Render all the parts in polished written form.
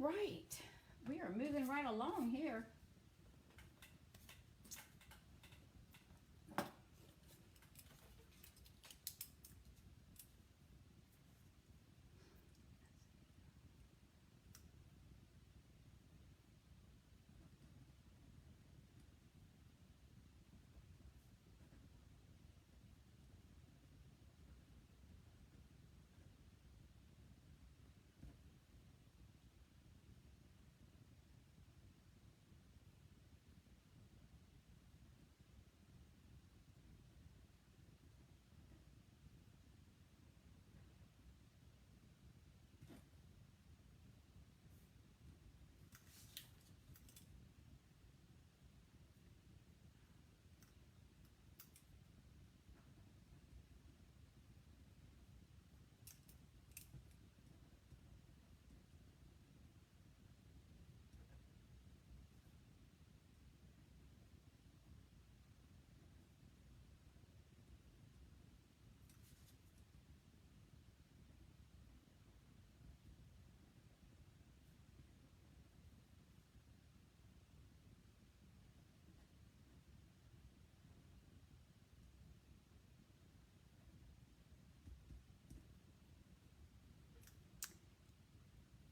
right. We are moving right along here.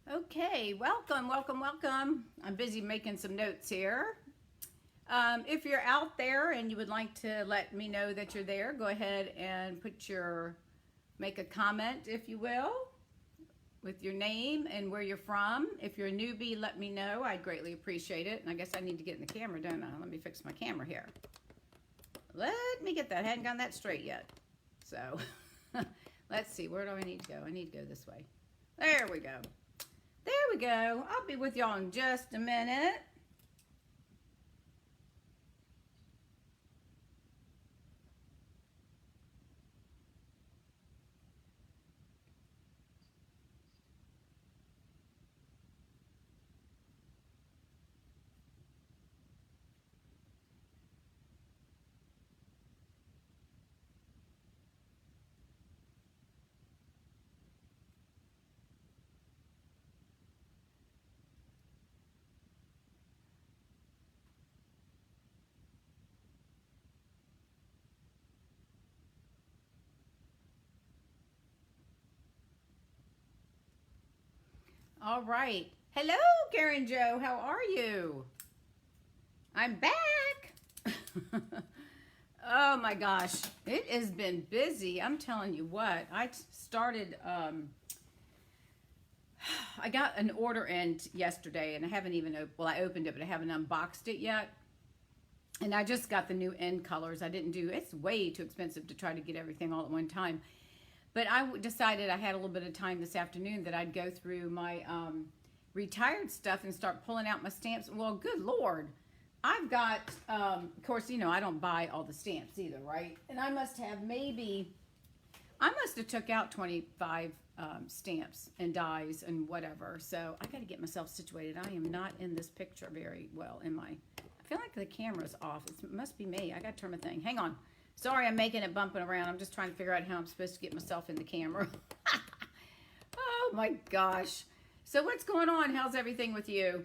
Okay, welcome, welcome, welcome. I'm busy making some notes here. If you're out there and you would like to let me know that you're there, go ahead and make a comment, if you will, with your name and where you're from. If you're a newbie, let me know. I'd greatly appreciate it. And I guess I need to get in the camera, don't I? Let me fix my camera here. Let me get that. I hadn't gotten that straight yet. So, let's see. Where do I need to go? I need to go this way. There we go. There we go. I'll be with y'all in just a minute. All right. Hello, Karen Jo. How are you? I'm back. Oh my gosh. It has been busy. I'm telling you what. I started, I got an order in yesterday and I haven't even, I opened it, but I haven't unboxed it yet. And I just got the new end colors. It's way too expensive to try to get everything all at one time. But I decided I had a little bit of time this afternoon that I'd go through my retired stuff and start pulling out my stamps. Well, good Lord. I've got, of course, you know, I don't buy all the stamps either, right? And I must have took out 25 stamps and dies and whatever. So I got to get myself situated. I am not in this picture very well I feel like the camera's off. It must be me. I got to turn my thing. Hang on. Sorry, I'm making it bumping around. I'm just trying to figure out how I'm supposed to get myself in the camera. Oh my gosh. So what's going on? How's everything with you?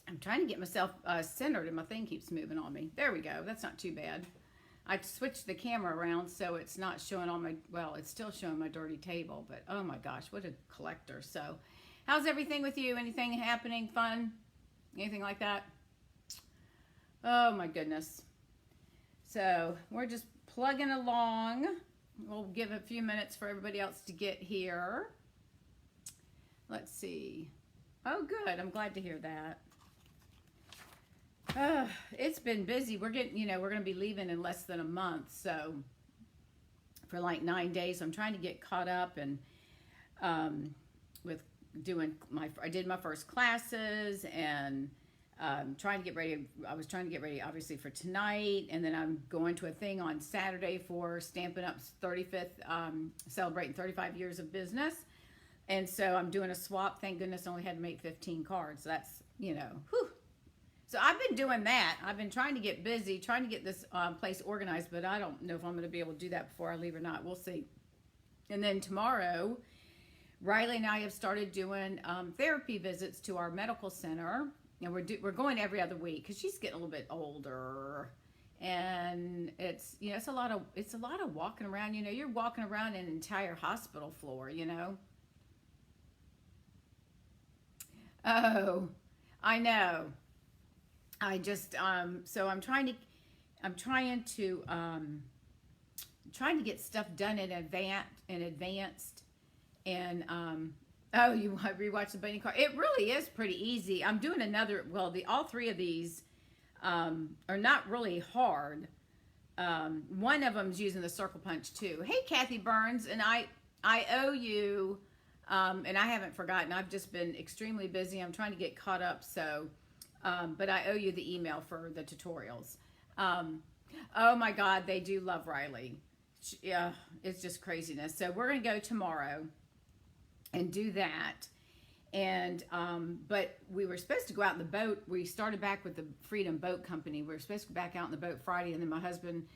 I'm trying to get myself centered and my thing keeps moving on me. There we go. That's not too bad. I switched the camera around so it's not showing all it's still showing my dirty table, but oh my gosh, what a collector. So how's everything with you? Anything happening fun? Anything like that? Oh my goodness. So we're just plugging along. We'll give a few minutes for everybody else to get here. Let's see. Oh, good. I'm glad to hear that. It's been busy. We're getting, we're going to be leaving in less than a month. So for like 9 days, I'm trying to get caught up and with doing I did my first classes and trying to get ready. I was trying to get ready, obviously, for tonight, and then I'm going to a thing on Saturday for Stampin' Up's 35th, celebrating 35 years of business, and so I'm doing a swap. Thank goodness, I only had to make 15 cards. That's, whew. So I've been doing that. I've been trying to get busy, trying to get this place organized, but I don't know if I'm going to be able to do that before I leave or not. We'll see. And then tomorrow, Riley and I have started doing therapy visits to our medical center, and we're going every other week because she's getting a little bit older, and it's a lot of walking around. You're walking around an entire hospital floor. Oh, I know. I just so I'm trying to get stuff done in advanced, and oh, you want to rewatch the bunny car? It really is pretty easy. I'm doing another. Well, all three of these are not really hard. One of them's using the circle punch too. Hey, Kathy Burns, and I owe you, and I haven't forgotten. I've just been extremely busy. I'm trying to get caught up, so but I owe you the email for the tutorials. Oh my God, they do love Riley. Yeah, it's just craziness. So we're gonna go tomorrow and do that. And but we were supposed to go out in the boat. We started back with the Freedom Boat Company. We were supposed to go back out in the boat Friday, and then my husband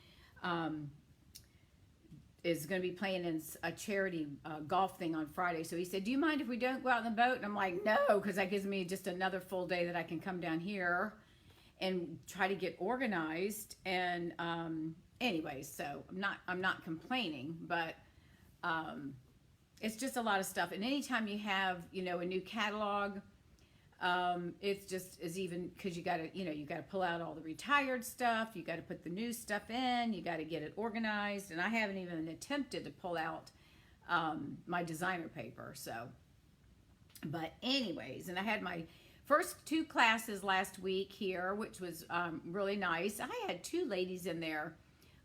is going to be playing in a charity golf thing on Friday. So he said, "Do you mind if we don't go out in the boat?" And I'm like, "No," because that gives me just another full day that I can come down here and try to get organized. And anyways, so I'm not complaining, but it's just a lot of stuff. And anytime you have a new catalog, it's just as even because you got to pull out all the retired stuff, you got to put the new stuff in, you got to get it organized, and I haven't even attempted to pull out my designer paper. So, but anyways, and I had my first 2 classes last week here, which was really nice. I had 2 ladies in there,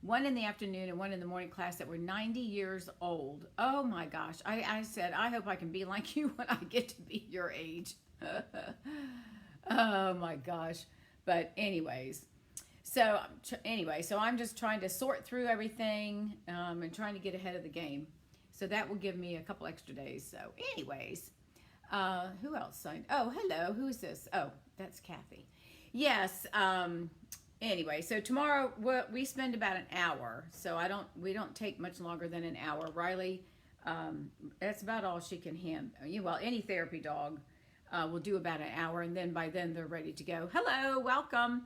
one in the afternoon and one in the morning class, that were 90 years old. Oh my gosh. I said, I hope I can be like you when I get to be your age. Oh my gosh. But anyways, so I'm just trying to sort through everything and trying to get ahead of the game. So that will give me a couple extra days. So anyways, who else signed? Oh, hello. Who is this? Oh, that's Kathy. Yes. Anyway, so tomorrow we spend about an hour. So we don't take much longer than an hour. Riley, that's about all she can handle. Well, any therapy dog will do about an hour, and then by then they're ready to go. Hello, welcome.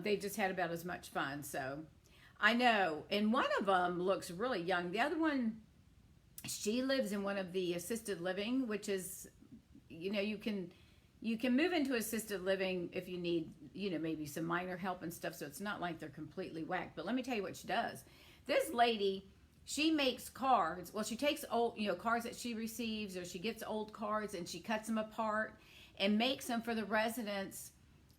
They just had about as much fun. So I know. And one of them looks really young. The other one, she lives in one of the assisted living, which is, you can move into assisted living if you need, maybe some minor help and stuff. So it's not like they're completely whacked. But let me tell you what she does. This lady, she makes cards. Well, she takes old, cards that she receives, or she gets old cards and she cuts them apart and makes them for the residents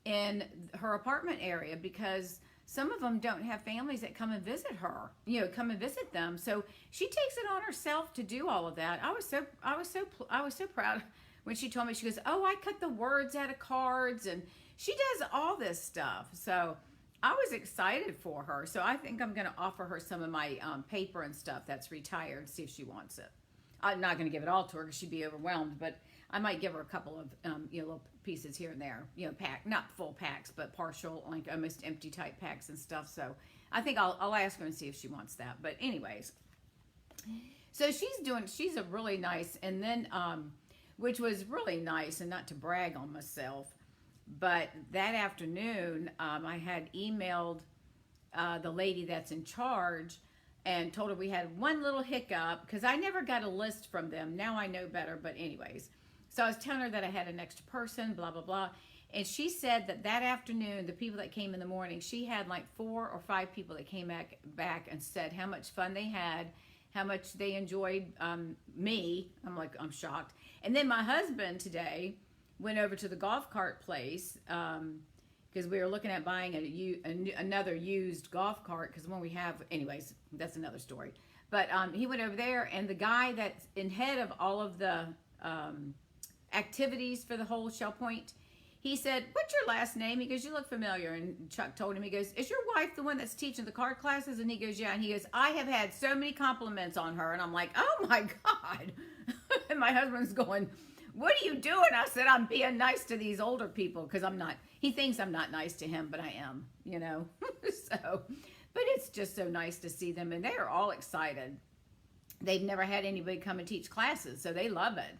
in her apartment area, because some of them don't have families that come and visit her, come and visit them. So she takes it on herself to do all of that. I was so proud when she told me. She goes, "Oh, I cut the words out of cards," and she does all this stuff. So I was excited for her. So I think I'm going to offer her some of my paper and stuff that's retired, see if she wants it. I'm not going to give it all to her because she'd be overwhelmed, but I might give her a couple of little pieces here and there, not full packs, but partial, like almost empty type packs and stuff. So I think I'll ask her and see if she wants that. But anyways, so she's a really nice, and then which was really nice, and not to brag on myself, but that afternoon I had emailed the lady that's in charge and told her we had one little hiccup, because I never got a list from them. Now I know better, but anyways. So I was telling her that I had an extra person, blah, blah, blah. And she said that afternoon, the people that came in the morning, she had like 4 or 5 people that came back and said how much fun they had, how much they enjoyed me. I'm shocked. And then my husband today went over to the golf cart place because we were looking at buying another used golf cart, because the one we have, anyways, that's another story. But he went over there, and the guy that's in head of all of the activities for the whole Shell Point, he said, "What's your last name?" He goes, "You look familiar." And Chuck told him, he goes, "Is your wife the one that's teaching the cart classes?" And he goes, "Yeah." And he goes, "I have had so many compliments on her." And I'm like, "Oh my God." And my husband's going, "What are you doing?" I said, "I'm being nice to these older people," because I'm not. He thinks I'm not nice to him, but I am, So, but it's just so nice to see them, and they are all excited. they've never had anybody come and teach classes, so they love it.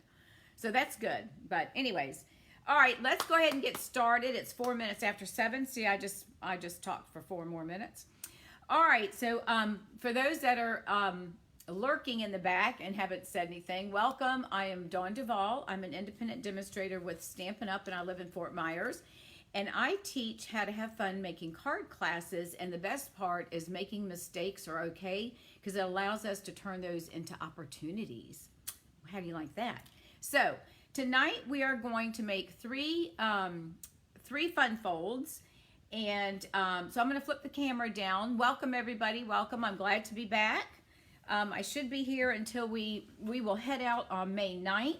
So that's good. But anyways, all right, let's go ahead and get started. It's 4 minutes after 7. See, I just talked for 4 more minutes. All right, so for those that are lurking in the back and haven't said anything, welcome. I am Dawn Duvall. I'm an independent demonstrator with Stampin' Up, and I live in Fort Myers. And I teach how to have fun making card classes, and the best part is making mistakes are okay because it allows us to turn those into opportunities. How do you like that? So tonight we are going to make three fun folds, and so I'm going to flip the camera down. Welcome everybody. Welcome. I'm glad to be back. I should be here until we will head out on May 9th.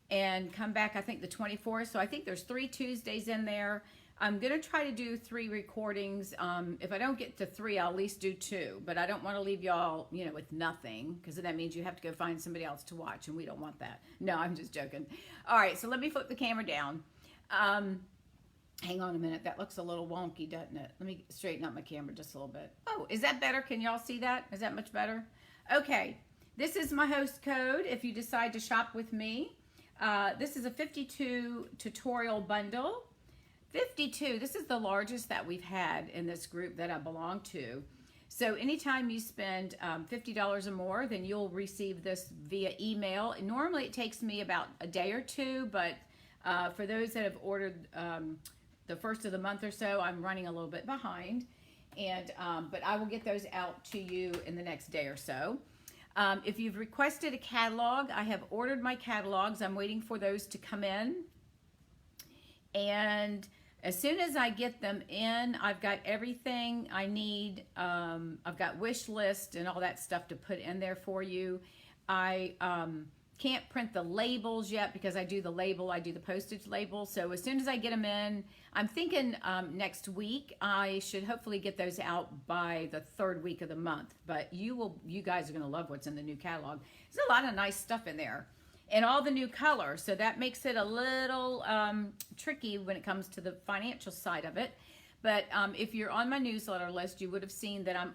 And come back, I think, the 24th. So I think there's 3 Tuesdays in there. I'm going to try to do 3 recordings. If I don't get to 3, I'll at least do 2. But I don't want to leave y'all, with nothing, because that means you have to go find somebody else to watch, and we don't want that. No, I'm just joking. All right, so let me flip the camera down. Hang on a minute. That looks a little wonky, doesn't it? Let me straighten up my camera just a little bit. Oh, is that better? Can y'all see that? Is that much better? Okay. This is my host code if you decide to shop with me. This is a 52 tutorial bundle. 52, this is the largest that we've had in this group that I belong to. So anytime you spend $50 or more, then you'll receive this via email. And normally it takes me about a day or 2, but for those that have ordered the first of the month or so, I'm running a little bit behind. And but I will get those out to you in the next day or so. If you've requested a catalog, I have ordered my catalogs. I'm waiting for those to come in. And as soon as I get them in, I've got everything I need. I've got wish list and all that stuff to put in there for you. I can't print the labels yet because I do the postage label. So as soon as I get them in, I'm thinking next week I should hopefully get those out by the 3rd week of the month. But you guys are gonna love what's in the new catalog. There's a lot of nice stuff in there and all the new colors. So that makes it a little tricky when it comes to the financial side of it. But if you're on my newsletter list, you would have seen that I'm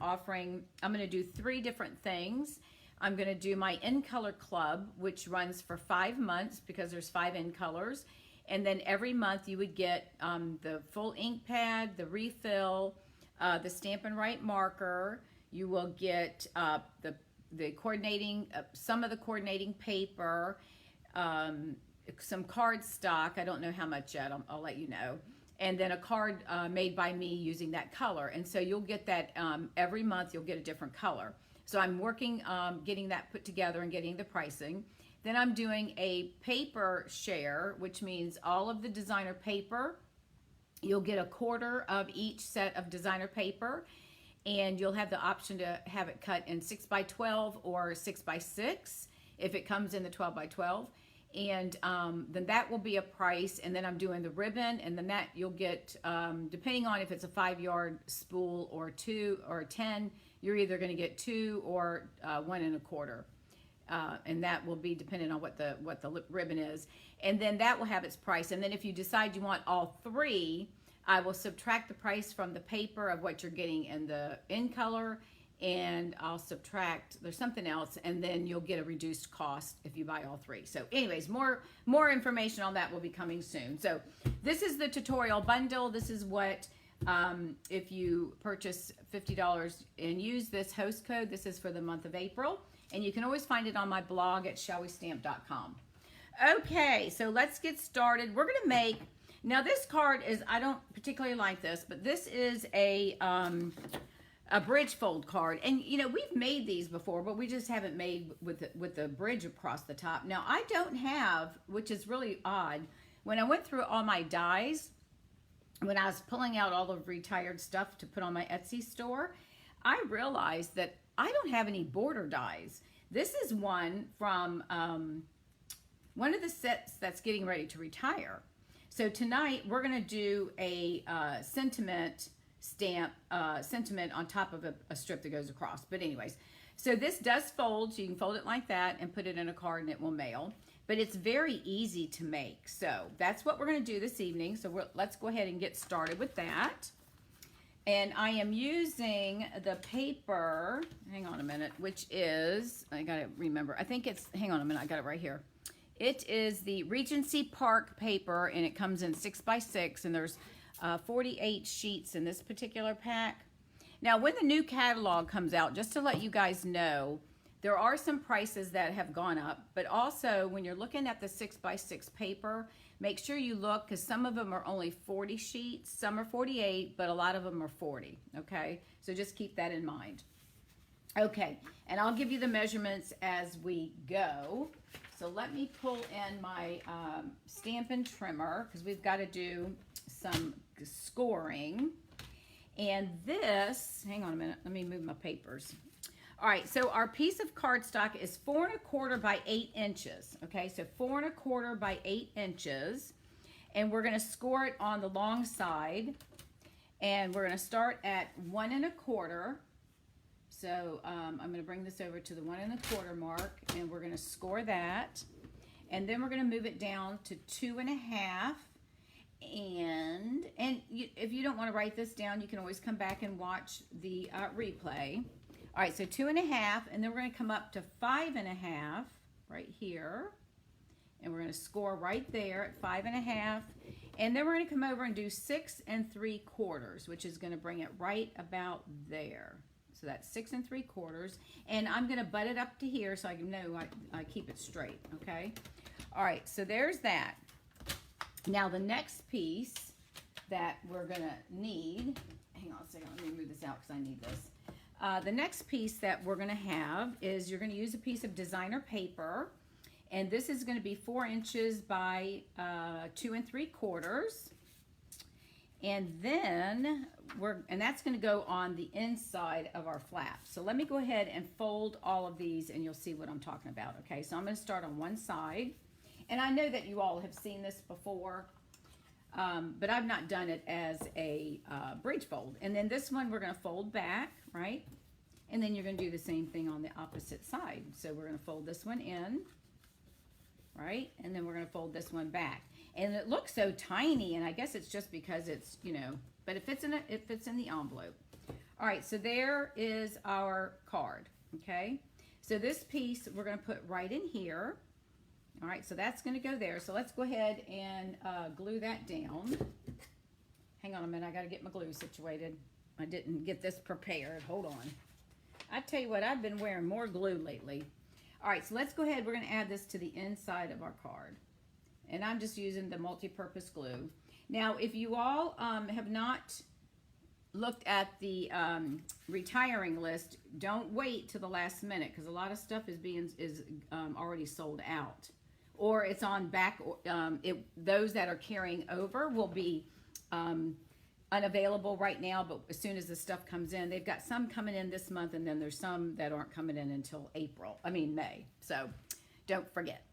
gonna do 3 different things. I'm going to do my In Color Club, which runs for 5 months because there's 5 in colors. And then every month you would get the full ink pad, the refill, the Stampin' Right marker. You will get the coordinating, some of the coordinating paper, some card stock. I don't know how much yet. I'll let you know. And then a card made by me using that color. And so you'll get that every month. You'll get a different color. So I'm working, getting that put together and getting the pricing. Then I'm doing a paper share, which means all of the designer paper. You'll get a quarter of each set of designer paper, and you'll have the option to have it cut in 6x12 or 6x6 if it comes in the 12x12. And then that will be a price. And then I'm doing the ribbon, and then that you'll get, depending on if it's a 5-yard spool or 2 or 10, you're either going to get 2 or 1 1/4. And that will be dependent on what the ribbon is. And then that will have its price. And then if you decide you want all 3, I will subtract the price from the paper of what you're getting in the in color, and I'll subtract, there's something else, and then you'll get a reduced cost if you buy all 3. So anyways, more information on that will be coming soon. So this is the tutorial bundle. This is what, if you purchase $50 and use this host code, this is for the month of April. And you can always find it on my blog at shallwestamp.com. Okay, so let's get started. We're gonna make, now this card is, I don't particularly like this, but this is a bridge fold card. And we've made these before, but we just haven't made with the bridge across the top. Now I don't have, which is really odd, when I went through all my dies, when I was pulling out all the retired stuff to put on my Etsy store, I realized that I don't have any border dies. This is one from one of the sets that's getting ready to retire. So tonight we're going to do a sentiment stamp, sentiment on top of a strip that goes across. But anyways, so this does fold, so you can fold it like that and put it in a card and it will mail. But it's very easy to make. So that's what we're going to do this evening. So let's go ahead and get started with that. And I am using the paper, hang on a minute, which is, I gotta remember, I think it's, hang on a minute, I got it right here. It is the Regency Park paper, and it comes in 6x6, and there's 48 sheets in this particular pack. Now, when the new catalog comes out, just to let you guys know, there are some prices that have gone up, but also when you're looking at the 6x6 paper, make sure you look, because some of them are only 40 sheets, some are 48, but a lot of them are 40, okay? So just keep that in mind. Okay, and I'll give you the measurements as we go. So let me pull in my Stampin' Trimmer, because we've got to do some scoring. And this, hang on a minute, let me move my papers. All right, so our piece of cardstock is 4 1/4 by 8 inches. Okay, so 4 1/4 by 8 inches. And we're gonna score it on the long side. And we're gonna start at 1 1/4. So I'm gonna bring this over to the 1 1/4 mark, and we're gonna score that. And then we're gonna move it down to 2 1/2. And if you don't wanna write this down, you can always come back and watch the replay. All right, so 2 1/2, and then we're gonna come up to 5 1/2 right here. And we're gonna score right there at 5 1/2. And then we're gonna come over and do 6 3/4, which is gonna bring it right about there. So that's 6 3/4. And I'm gonna butt it up to here so I can know I keep it straight, okay? All right, so there's that. Now the next piece that we're gonna need, hang on a second, let me move this out because I need this. The next piece that we're gonna have is you're gonna use a piece of designer paper, and this is gonna be 4 inches by 2 3/4. And then that's gonna go on the inside of our flap. So let me go ahead and fold all of these and you'll see what I'm talking about, okay? So I'm gonna start on one side. And I know that you all have seen this before, but I've not done it as a bridge fold. And then this one we're gonna fold back, right? And then you're gonna do the same thing on the opposite side. So we're gonna fold this one in, right? And then we're gonna fold this one back. And it looks so tiny, and I guess it's just because it's, you know, but it fits in the envelope. All right, so there is our card, okay? So this piece we're gonna put right in here. All right, so that's gonna go there. So let's go ahead and glue that down. Hang on a minute, I gotta get my glue situated. I didn't get this prepared, hold on. I tell you what, I've been wearing more glue lately. All right, so let's go ahead, we're gonna add this to the inside of our card. And I'm just using the multi-purpose glue. Now, if you all have not looked at the retiring list, don't wait till the last minute, because a lot of stuff is already sold out. Or it's on back, those that are carrying over will be unavailable right now, but as soon as the stuff comes in, they've got some coming in this month, and then there's some that aren't coming in until May. So don't forget.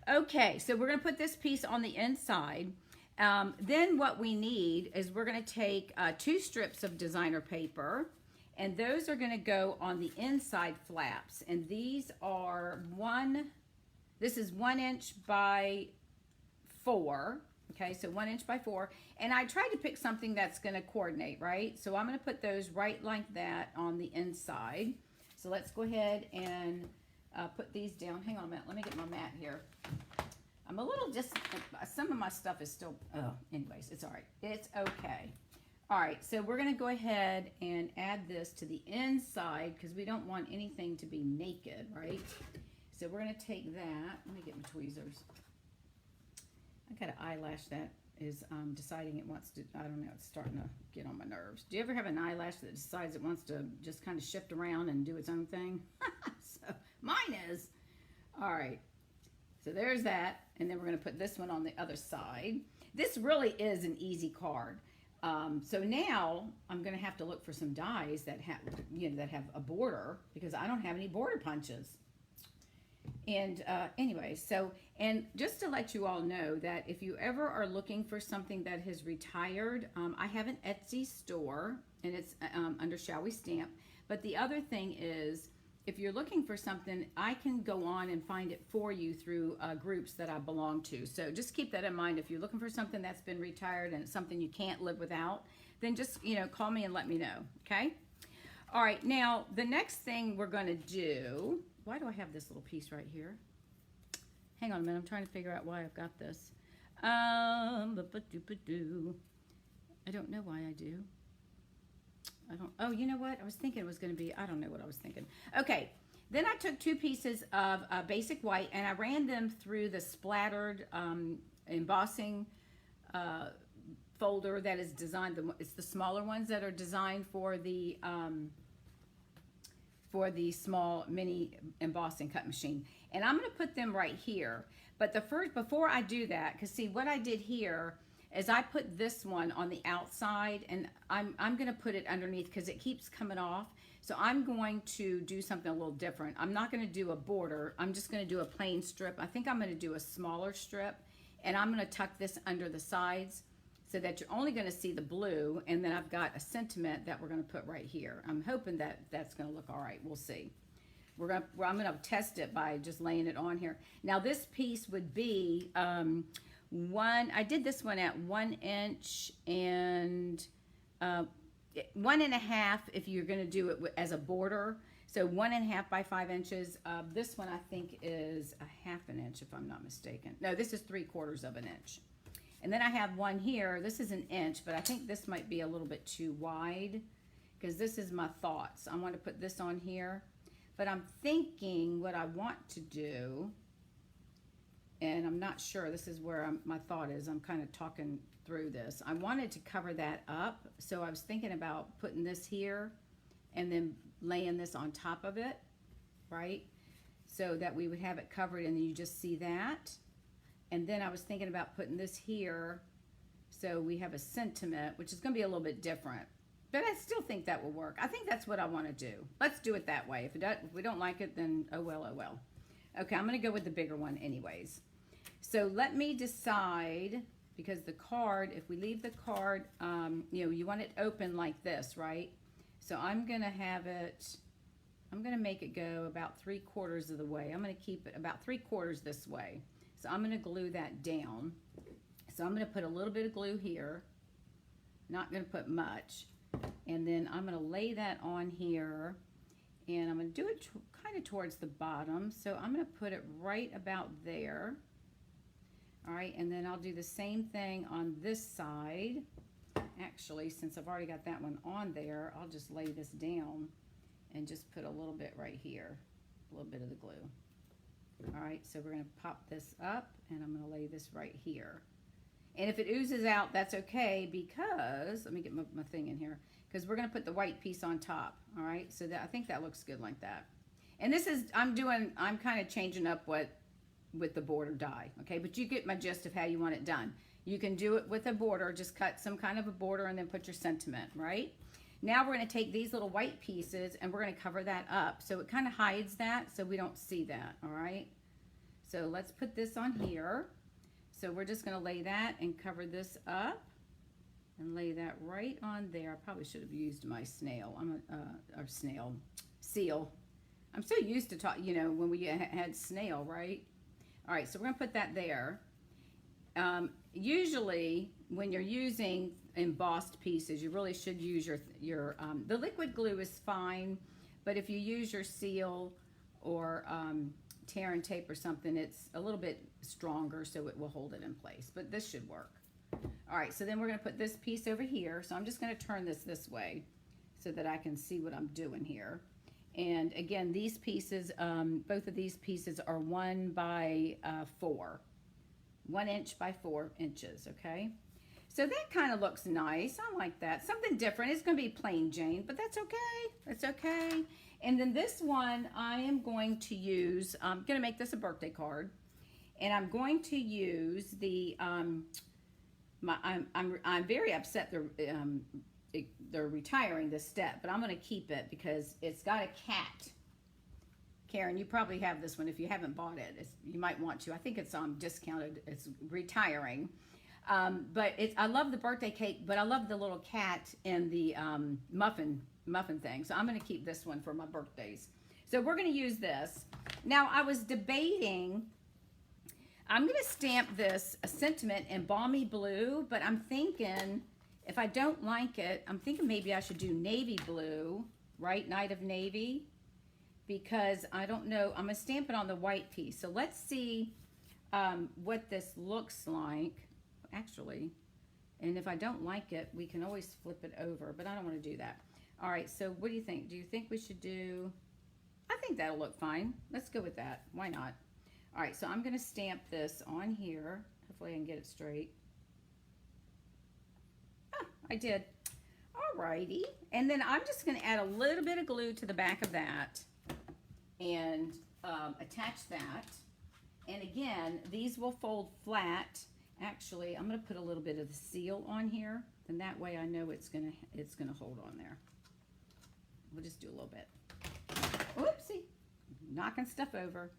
Okay, so we're gonna put this piece on the inside. Then what we need is we're gonna take 2 strips of designer paper, and those are gonna go on the inside flaps. And these are this is 1 inch by 4. Okay, so 1 inch by 4. And I tried to pick something that's gonna coordinate, right? So I'm gonna put those right like that on the inside. So let's go ahead and put these down. Hang on a minute, let me get my mat here. I'm a little some of my stuff is still, anyways, it's all right. It's okay. All right, so we're gonna go ahead and add this to the inside because we don't want anything to be naked, right? So we're gonna take that, let me get my tweezers. I got an eyelash that is deciding it wants to, I don't know, it's starting to get on my nerves. Do you ever have an eyelash that decides it wants to just kind of shift around and do its own thing? So mine is. All right, so there's that. And then we're gonna put this one on the other side. This really is an easy card. So now I'm gonna have to look for some dies that have, that have a border, because I don't have any border punches. And anyway, and just to let you all know that if you ever are looking for something that has retired, I have an Etsy store, and it's under Shall We Stamp. But the other thing is, if you're looking for something, I can go on and find it for you through groups that I belong to. So just keep that in mind. If you're looking for something that's been retired and it's something you can't live without, then just, call me and let me know, okay? All right, now the next thing we're going to do, why do I have this little piece right here? Hang on a minute, I'm trying to figure out why I've got this. I don't know why I do. Oh, you know what? I was thinking it was going to be, I don't know what I was thinking. Okay, then I took 2 pieces of basic white and I ran them through the splattered embossing folder that is designed, it's the smaller ones that are designed for the small mini embossing cut machine. And I'm going to put them right here. But before I do that, because see what I did here is I put this one on the outside and I'm going to put it underneath because it keeps coming off. So I'm going to do something a little different. I'm not going to do a border. I'm just going to do a plain strip. I think I'm going to do a smaller strip and I'm going to tuck this under the sides so that you're only going to see the blue, and then I've got a sentiment that we're going to put right here. I'm hoping that that's going to look all right. We'll see. I'm going to test it by just laying it on here. Now this piece would be I did this one at 1 inch and 1.5 if you're going to do it as a border. So 1.5 by 5 inches. This one I think is a 1/2 inch if I'm not mistaken. No, this is 3/4 of an inch. And then I have one here. This is 1 inch, but I think this might be a little bit too wide because this is my thoughts. I want to put this on here, but I'm thinking what I want to do, and I'm not sure. This is where my thought is. I'm kind of talking through this. I wanted to cover that up, so I was thinking about putting this here and then laying this on top of it, right? So that we would have it covered and then you just see that. And then I was thinking about putting this here so we have a sentiment, which is going to be a little bit different. But I still think that will work. I think that's what I want to do. Let's do it that way. If we don't like it, then oh well, oh well. Okay, I'm going to go with the bigger one anyways. So let me decide, because the card, if we leave the card, you want it open like this, right? So I'm going to have it, I'm going to make it go about 3/4 of the way. I'm going to keep it about 3/4 this way. So I'm going to glue that down. So I'm going to put a little bit of glue here. Not going to put much. And then I'm going to lay that on here. And I'm going to do it kind of towards the bottom. So I'm going to put it right about there. All right, and then I'll do the same thing on this side. Actually, since I've already got that one on there, I'll just lay this down and just put a little bit right here. A little bit of the glue. All right, so we're going to pop this up and I'm going to lay this right here. And if it oozes out, that's okay because, let me get my thing in here, because we're going to put the white piece on top. All right, so I think that looks good like that. And this is, I'm kind of changing up with the border die, okay? But you get my gist of how you want it done. You can do it with a border, just cut some kind of a border and then put your sentiment, right? Now we're going to take these little white pieces and we're going to cover that up. So it kind of hides that so we don't see that, all right? So let's put this on here. So we're just going to lay that and cover this up and lay that right on there. I probably should have used my seal. I'm so used to when we had snail, right? All right, so we're going to put that there. Usually when you're using embossed pieces, you really should use your the liquid glue is fine, but if you use your seal or tear and tape or something, it's a little bit stronger so it will hold it in place, but this should work. All right, so then we're going to put this piece over here. So I'm just going to turn this way so that I can see what I'm doing here. And again, these pieces, both of these pieces are 1 by 4, 1 inch by 4 inches, okay? So that kind of looks nice. I like that. Something different. It's going to be plain Jane, but that's okay. That's okay. And then this one, I am going to use, I'm going to make this a birthday card. And I'm going to use the, I'm very upset they're retiring this step, but I'm going to keep it because it's got a cat. Karen, you probably have this one. If you haven't bought it, you might want to. I think it's discounted. It's retiring. But I love the birthday cake, but I love the little cat and the muffin thing. So I'm going to keep this one for my birthdays. So we're going to use this. Now, I was debating, I'm going to stamp this Sentiment in Balmy Blue, but I'm thinking, if I don't like it, I'm thinking maybe I should do Navy Blue, right? Night of Navy, because I don't know. I'm going to stamp it on the white piece. So let's see what this looks like, actually. And if I don't like it, we can always flip it over, but I don't want to do that. All right, so what do you think? Do you think we should do, I think that'll look fine. Let's go with that. Why not? All right, so I'm going to stamp this on here. Hopefully I can get it straight. Ah, I did. All righty. And then I'm just going to add a little bit of glue to the back of that and attach that. And again, these will fold flat. Actually, I'm going to put a little bit of the seal on here, and that way I know it's gonna hold on there. We'll just do a little bit. Oopsie, knocking stuff over.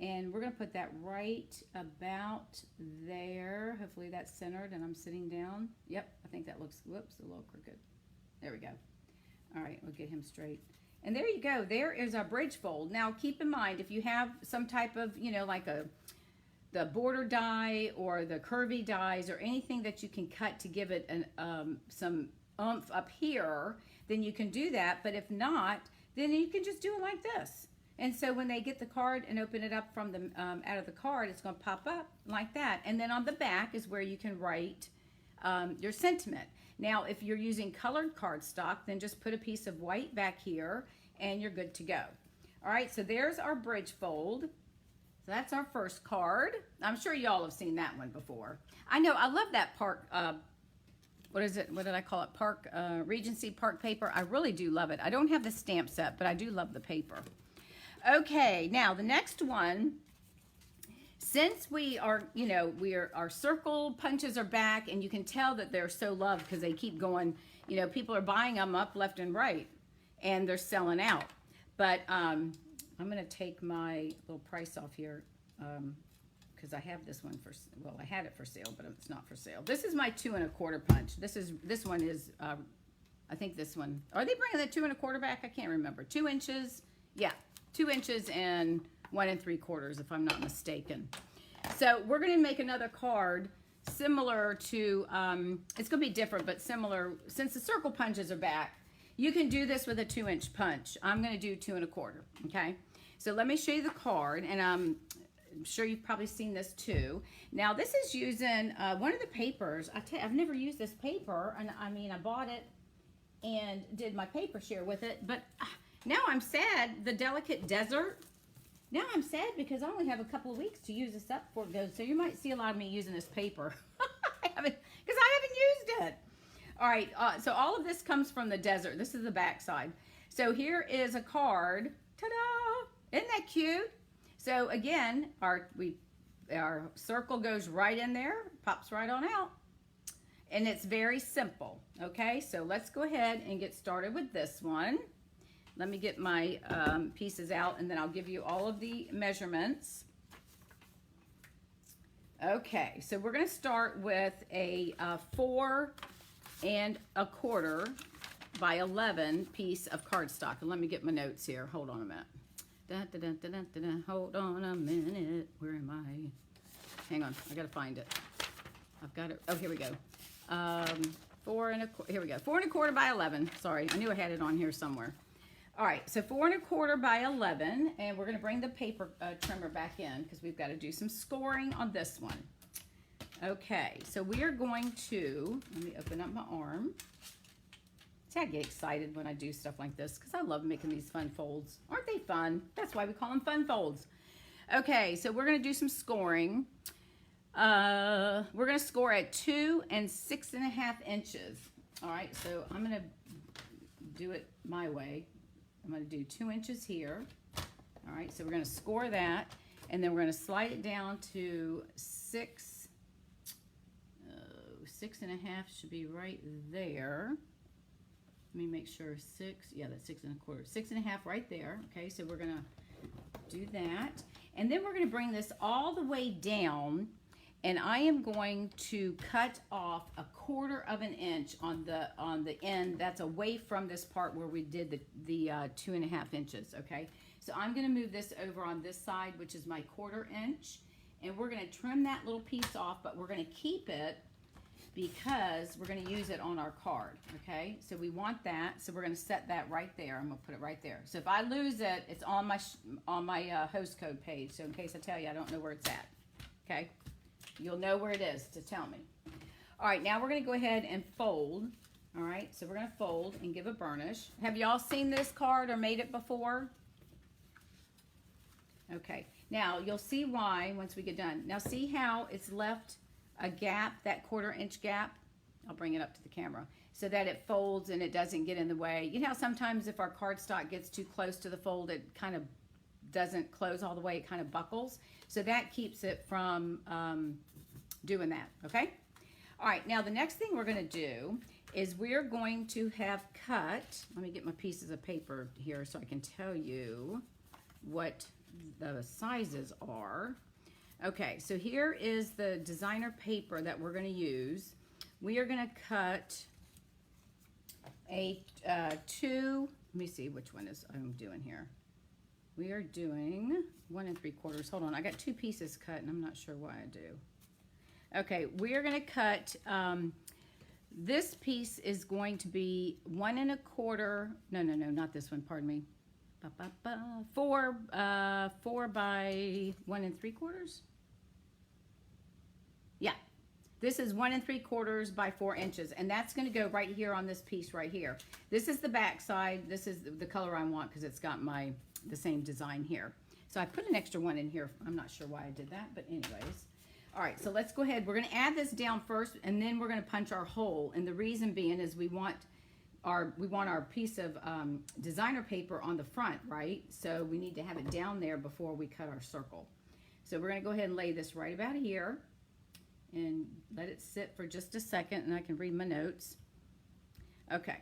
And we're going to put that right about there. Hopefully that's centered and I'm sitting down. Yep, I think that looks, whoops, a little crooked. There we go. All right, we'll get him straight. And there you go. There is our bridge fold. Now, keep in mind, if you have some type of, you know, like the border die or the curvy dies or anything that you can cut to give it some oomph up here, then you can do that. But if not, then you can just do it like this. And so when they get the card and open it up from the out of the card, it's going to pop up like that. And then on the back is where you can write your sentiment. Now, if you're using colored cardstock, then just put a piece of white back here and you're good to go. All right, so there's our bridge fold. So that's our first card. I'm sure y'all have seen that one before. I know, I love that park, what is it? What did I call it? Park, Regency Park paper. I really do love it. I don't have the stamp set, but I do love the paper. Okay, now the next one, since we are, you know, our circle punches are back, and you can tell that they're so loved because they keep going, you know, people are buying them up left and right, and they're selling out. But I'm going to take my little price off here because I have this one for, well, I had it for sale, but it's not for sale. This is my 2 1/4 punch. This one is, I think this one, are they bringing the 2 1/4 back? I can't remember. 2 inches, yeah. 2 inches and 1 3/4, if I'm not mistaken. So we're going to make another card similar to, it's going to be different, but similar. Since the circle punches are back, you can do this with a 2-inch punch. I'm going to do 2 1/4, okay? So let me show you the card, and I'm sure you've probably seen this too. Now this is using one of the papers. I've never used this paper, and I mean, I bought it and did my paper share with it, but now I'm sad, the Delicate Desert. Now I'm sad because I only have a couple of weeks to use this up before it goes. So you might see a lot of me using this paper. Because I haven't used it. All right, so all of this comes from the desert. This is the back side. So here is a card. Ta-da! Isn't that cute? So again, our circle goes right in there, pops right on out. And it's very simple, okay? So let's go ahead and get started with this one. Let me get my pieces out, and then I'll give you all of the measurements. Okay, so we're going to start with a 4 1/4 by 11 piece of cardstock. And let me get my notes here. Hold on a minute. Hold on a minute. Where am I? Hang on. I got to find it. I've got it. Oh, here we go. 4 1/4. Here we go. 4 1/4 by 11. Sorry, I knew I had it on here somewhere. All right, so 4 1/4 by 11, and we're going to bring the paper trimmer back in because we've got to do some scoring on this one. Okay, so we are going to, let me open up my arm. See, I get excited when I do stuff like this because I love making these fun folds. Aren't they fun? That's why we call them fun folds. Okay, so we're going to do some scoring. We're going to score at 2 6 1/2 inches. All right, so I'm going to do it my way. I'm going to do 2 inches here. All right, so we're going to score that, and then we're going to slide it down to 6 1/2 should be right there. Let me make sure 6, yeah, that's 6 1/4. 6 1/2 right there. Okay, so we're going to do that. And then we're going to bring this all the way down, and I am going to cut off 1/4 inch on the end that's away from this part where we did the 2 1/2 inches, okay? So I'm gonna move this over on this side, which is my 1/4 inch, and we're gonna trim that little piece off, but we're gonna keep it because we're going to use it on our card, okay? So we want that, so we're going to set that right there. I'm going to put it right there. So if I lose it, it's on my host code page, so in case I tell you I don't know where it's at, okay? You'll know where it is to tell me. All right, now we're going to go ahead and fold, all right? So we're going to fold and give a burnish. Have y'all seen this card or made it before? Okay, now you'll see why once we get done. Now see how it's left a gap, that 1/4 inch gap. I'll bring it up to the camera so that it folds and it doesn't get in the way. You know how sometimes if our cardstock gets too close to the fold, it kind of doesn't close all the way, it kind of buckles. So that keeps it from doing that, okay? All right, now the next thing we're gonna do is we're going to have cut, let me get my pieces of paper here so I can tell you what the sizes are. Okay, so here is the designer paper that we're going to use. We are going to cut a let me see which one is I'm doing here. We are doing 1 3/4. Hold on, I got 2 pieces cut and I'm not sure why I do. Okay, we are going to cut, this piece is going to be 1 1/4, no, not this one, pardon me. 4 by 1 3/4. Yeah, this is 1 3/4 by 4 inches, and that's going to go right here on this piece right here. This is the back side. This is the color I want because it's got the same design here. So I put an extra one in here. I'm not sure why I did that, but anyways. All right, so let's go ahead. We're going to add this down first, and then we're going to punch our hole. And the reason being is we want our piece of designer paper on the front, right? So we need to have it down there before we cut our circle. So we're going to go ahead and lay this right about here and let it sit for just a second, and I can read my notes. Okay,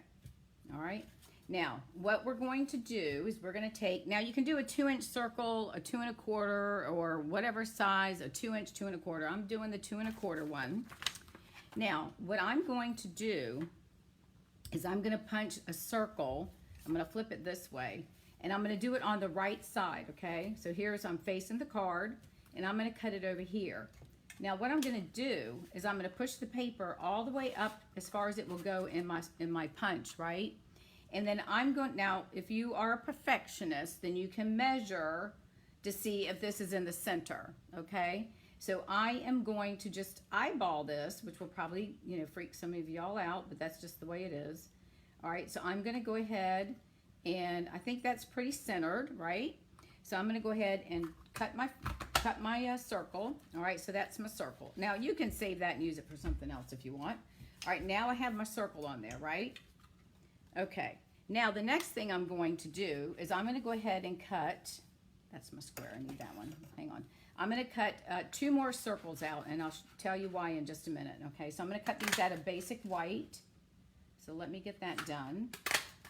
all right. Now, what we're going to do is we're going to take, now you can do a 2-inch circle, a 2 1/4, or whatever size, a 2-inch, 2 1/4. I'm doing the 2 1/4 one. Now, what I'm going to do is I'm going to punch a circle. I'm going to flip it this way, and I'm going to do it on the right side, okay? So I'm facing the card, and I'm going to cut it over here. Now what I'm going to do is I'm going to push the paper all the way up as far as it will go in my punch, right? And then now if you are a perfectionist, then you can measure to see if this is in the center, okay? So I am going to just eyeball this, which will probably, freak some of y'all out, but that's just the way it is. All right, so I'm going to go ahead, and I think that's pretty centered, right? So I'm going to go ahead and cut my circle. All right, so that's my circle. Now you can save that and use it for something else if you want. All right, now I have my circle on there, right? Okay, now the next thing I'm going to do is I'm going to go ahead and cut, that's my square, I need that one, hang on. I'm going to cut 2 more circles out, and I'll tell you why in just a minute, okay? So I'm going to cut these out of basic white. So let me get that done,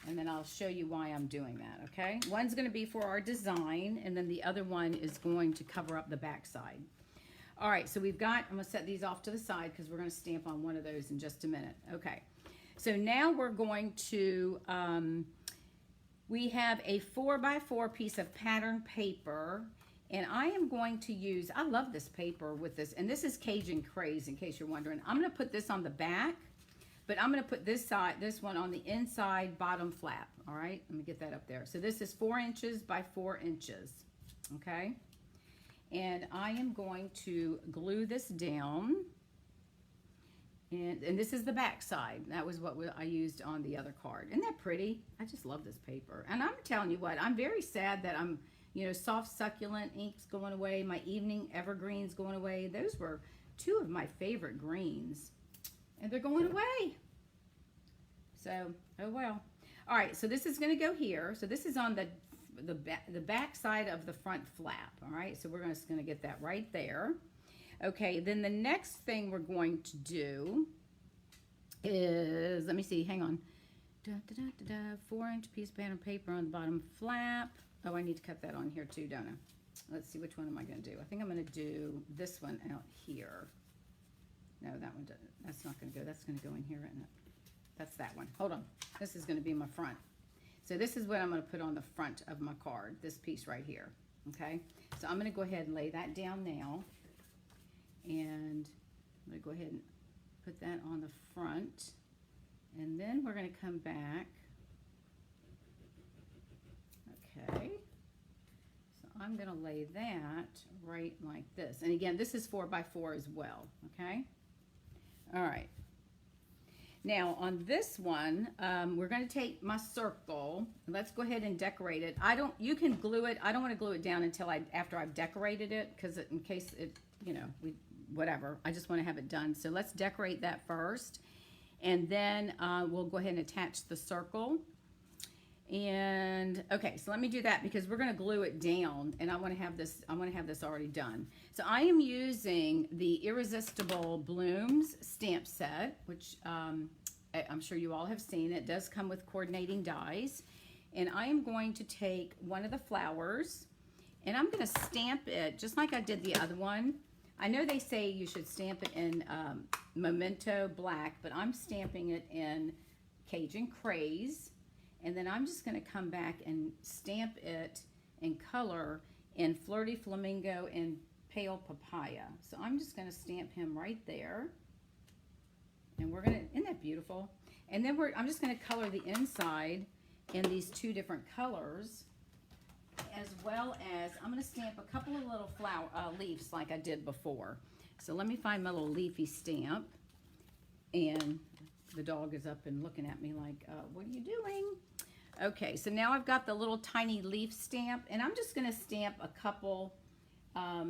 and then I'll show you why I'm doing that, okay? One's going to be for our design, and then the other one is going to cover up the back side. All right, so I'm going to set these off to the side because we're going to stamp on one of those in just a minute. Okay, so now we're going to, we have a 4 by 4 piece of pattern paper. And I am going to use, I love this paper with this, and this is Cajun Craze, in case you're wondering. I'm going to put this on the back, but I'm going to put this one on the inside bottom flap, all right? Let me get that up there. So this is 4 inches by 4 inches, okay? And I am going to glue this down, and this is the back side. That was what I used on the other card. Isn't that pretty? I just love this paper. And I'm telling you what, I'm very sad that soft succulent ink's going away. My evening evergreens going away. Those were 2 of my favorite greens, and they're going away. So, oh well. All right, so this is going to go here. So this is on the back side of the front flap. All right, so we're just going to get that right there. Okay, then the next thing we're going to do is, let me see, hang on. 4-inch piece of pattern paper on the bottom flap. Oh, I need to cut that on here too, don't I? Let's see, which one am I going to do? I think I'm going to do this one out here. No, that one doesn't. That's not going to go. That's going to go in here, isn't it? That's that one. Hold on. This is going to be my front. So this is what I'm going to put on the front of my card, this piece right here, okay? So I'm going to go ahead and lay that down now, and I'm going to go ahead and put that on the front, and then we're going to come back, okay? So I'm going to lay that right like this, and again, this is 4x4 as well, okay? All right. Now on this one, we're going to take my circle. Let's go ahead and decorate it. You can glue it. I don't want to glue it down until after I've decorated it, because in case it, you know, whatever. I just want to have it done. So let's decorate that first, and then we'll go ahead and attach the circle. And okay, so let me do that because we're going to glue it down, and I want to have this already done. So I am using the Irresistible Blooms stamp set, which I'm sure you all have seen. It does come with coordinating dies, and I am going to take one of the flowers, and I'm going to stamp it just like I did the other one. I know they say you should stamp it in Memento Black, but I'm stamping it in Cajun Craze. And then I'm just going to come back and stamp it in color in Flirty Flamingo and Pale Papaya. So I'm just going to stamp him right there. And we're going to, isn't that beautiful? And then I'm just going to color the inside in these two different colors, as well as I'm going to stamp a couple of little flower leaves like I did before. So let me find my little leafy stamp. And the dog is up and looking at me like, what are you doing? Okay, so now I've got the little tiny leaf stamp, and I'm just going to stamp a couple, I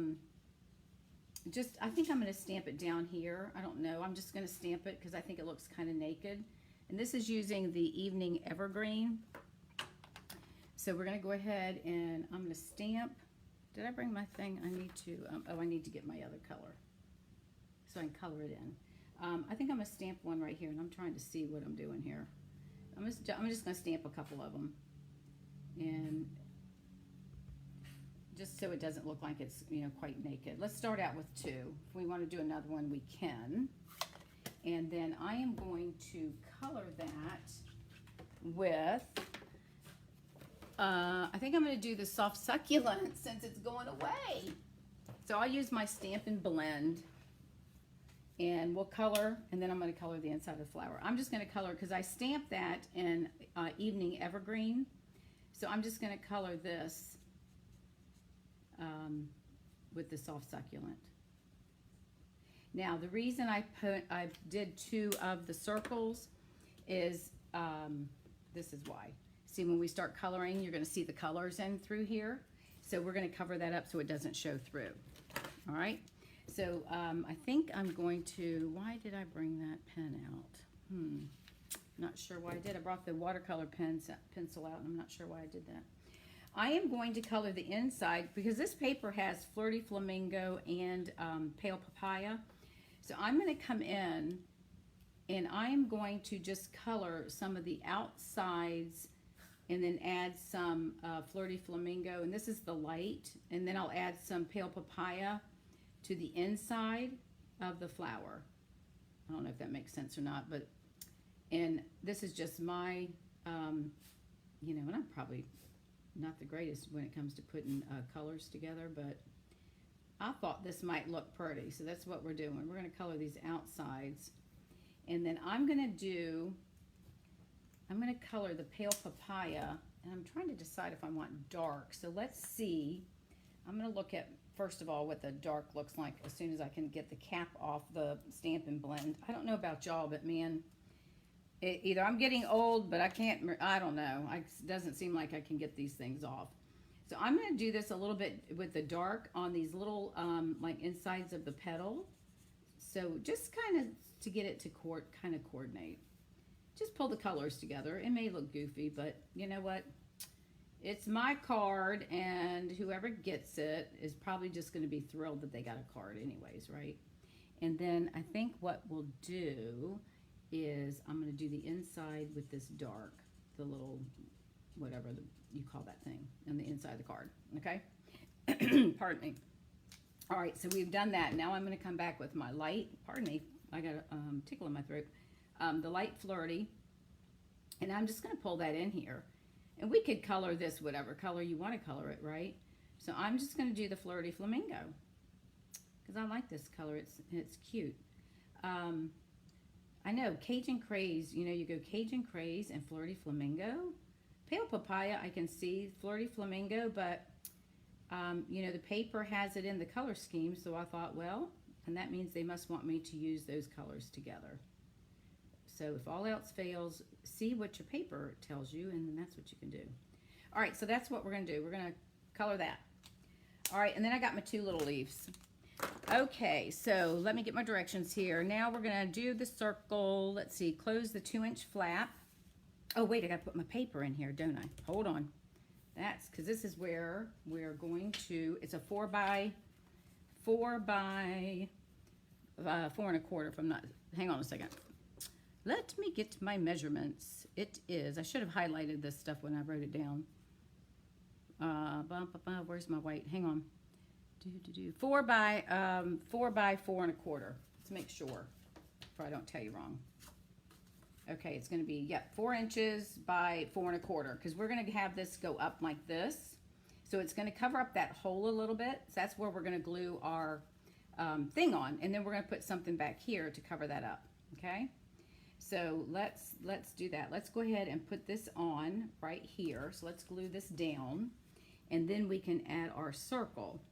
think I'm going to stamp it down here. I don't know. I'm just going to stamp it because I think it looks kind of naked. And this is using the Evening Evergreen. So we're going to go ahead and I'm going to stamp. Did I bring my thing? I need to, I need to get my other color so I can color it in. I think I'm going to stamp one right here, and I'm trying to see what I'm doing here. I'm just going to stamp a couple of them, and just so it doesn't look like it's, you know, quite naked. Let's start out with two. If we want to do another one, we can. And then I am going to color that with, I think I'm going to do the Soft Succulent since it's going away. So I'll use my Stampin' Blend. And we'll color, and then I'm going to color the inside of the flower. I'm just going to color, because I stamped that in Evening Evergreen. So I'm just going to color this with the Soft Succulent. Now, the reason I did two of the circles is, this is why. See, when we start coloring, you're going to see the colors in through here. So we're going to cover that up so it doesn't show through. All right? So I think I'm going to, why did I bring that pen out? Not sure why I did. I brought the watercolor pencil out, and I'm not sure why I did that. I am going to color the inside because this paper has Flirty Flamingo and Pale Papaya. So I'm going to come in, and I am going to just color some of the outsides and then add some Flirty Flamingo, and this is the light, and then I'll add some Pale Papaya to the inside of the flower. I don't know if that makes sense or not, but, and this is just my, you know, and I'm probably not the greatest when it comes to putting colors together, but I thought this might look pretty, so that's what we're doing. We're going to color these outsides, and then I'm going to color the Pale Papaya, and I'm trying to decide if I want dark, so let's see. I'm going to look at, first of all, what the dark looks like as soon as I can get the cap off the Stampin' Blend. I don't know about y'all, but man, either I'm getting old, but I don't know. It doesn't seem like I can get these things off. So I'm going to do this a little bit with the dark on these little, like insides of the petal. So just kind of to get it to kind of coordinate. Just pull the colors together. It may look goofy, but you know what? It's my card, and whoever gets it is probably just going to be thrilled that they got a card anyways, right? And then I think what we'll do is I'm going to do the inside with this dark, the little, whatever you call that thing, on the inside of the card, okay? Pardon me. All right, so we've done that. Now I'm going to come back with my light, pardon me, I got a tickle in my throat, the light Flirty, and I'm just going to pull that in here. And we could color this whatever color you want to color it, right? So I'm just going to do the Flirty Flamingo because I like this color. It's cute. I know Cajun Craze, you know, you go Cajun Craze and Flirty Flamingo. Pale Papaya, I can see Flirty Flamingo, but you know, the paper has it in the color scheme, so I thought, well, and that means they must want me to use those colors together. So if all else fails, see what your paper tells you, and then that's what you can do. All right, so that's what we're going to do. We're going to color that. All right, and then I got my 2 little leaves. Okay, so let me get my directions here. Now we're going to do the circle. Let's see, close the 2-inch flap. Oh, wait, I got to put my paper in here, don't I? Hold on. That's because this is where we're going to, it's a 4 by 4 1/4 if I'm not, hang on a second. Let me get my measurements. It is, I should have highlighted this stuff when I wrote it down. Where's my white? Hang on. 4 by 4 1/4. Let's make sure, before I don't tell you wrong. Okay, it's going to be, yep, 4 inches by 4 1/4, because we're going to have this go up like this. So it's going to cover up that hole a little bit. So that's where we're going to glue our thing on, and then we're going to put something back here to cover that up. Okay, so let's do that. Let's go ahead and put this on right here. So let's glue this down, and then we can add our circle.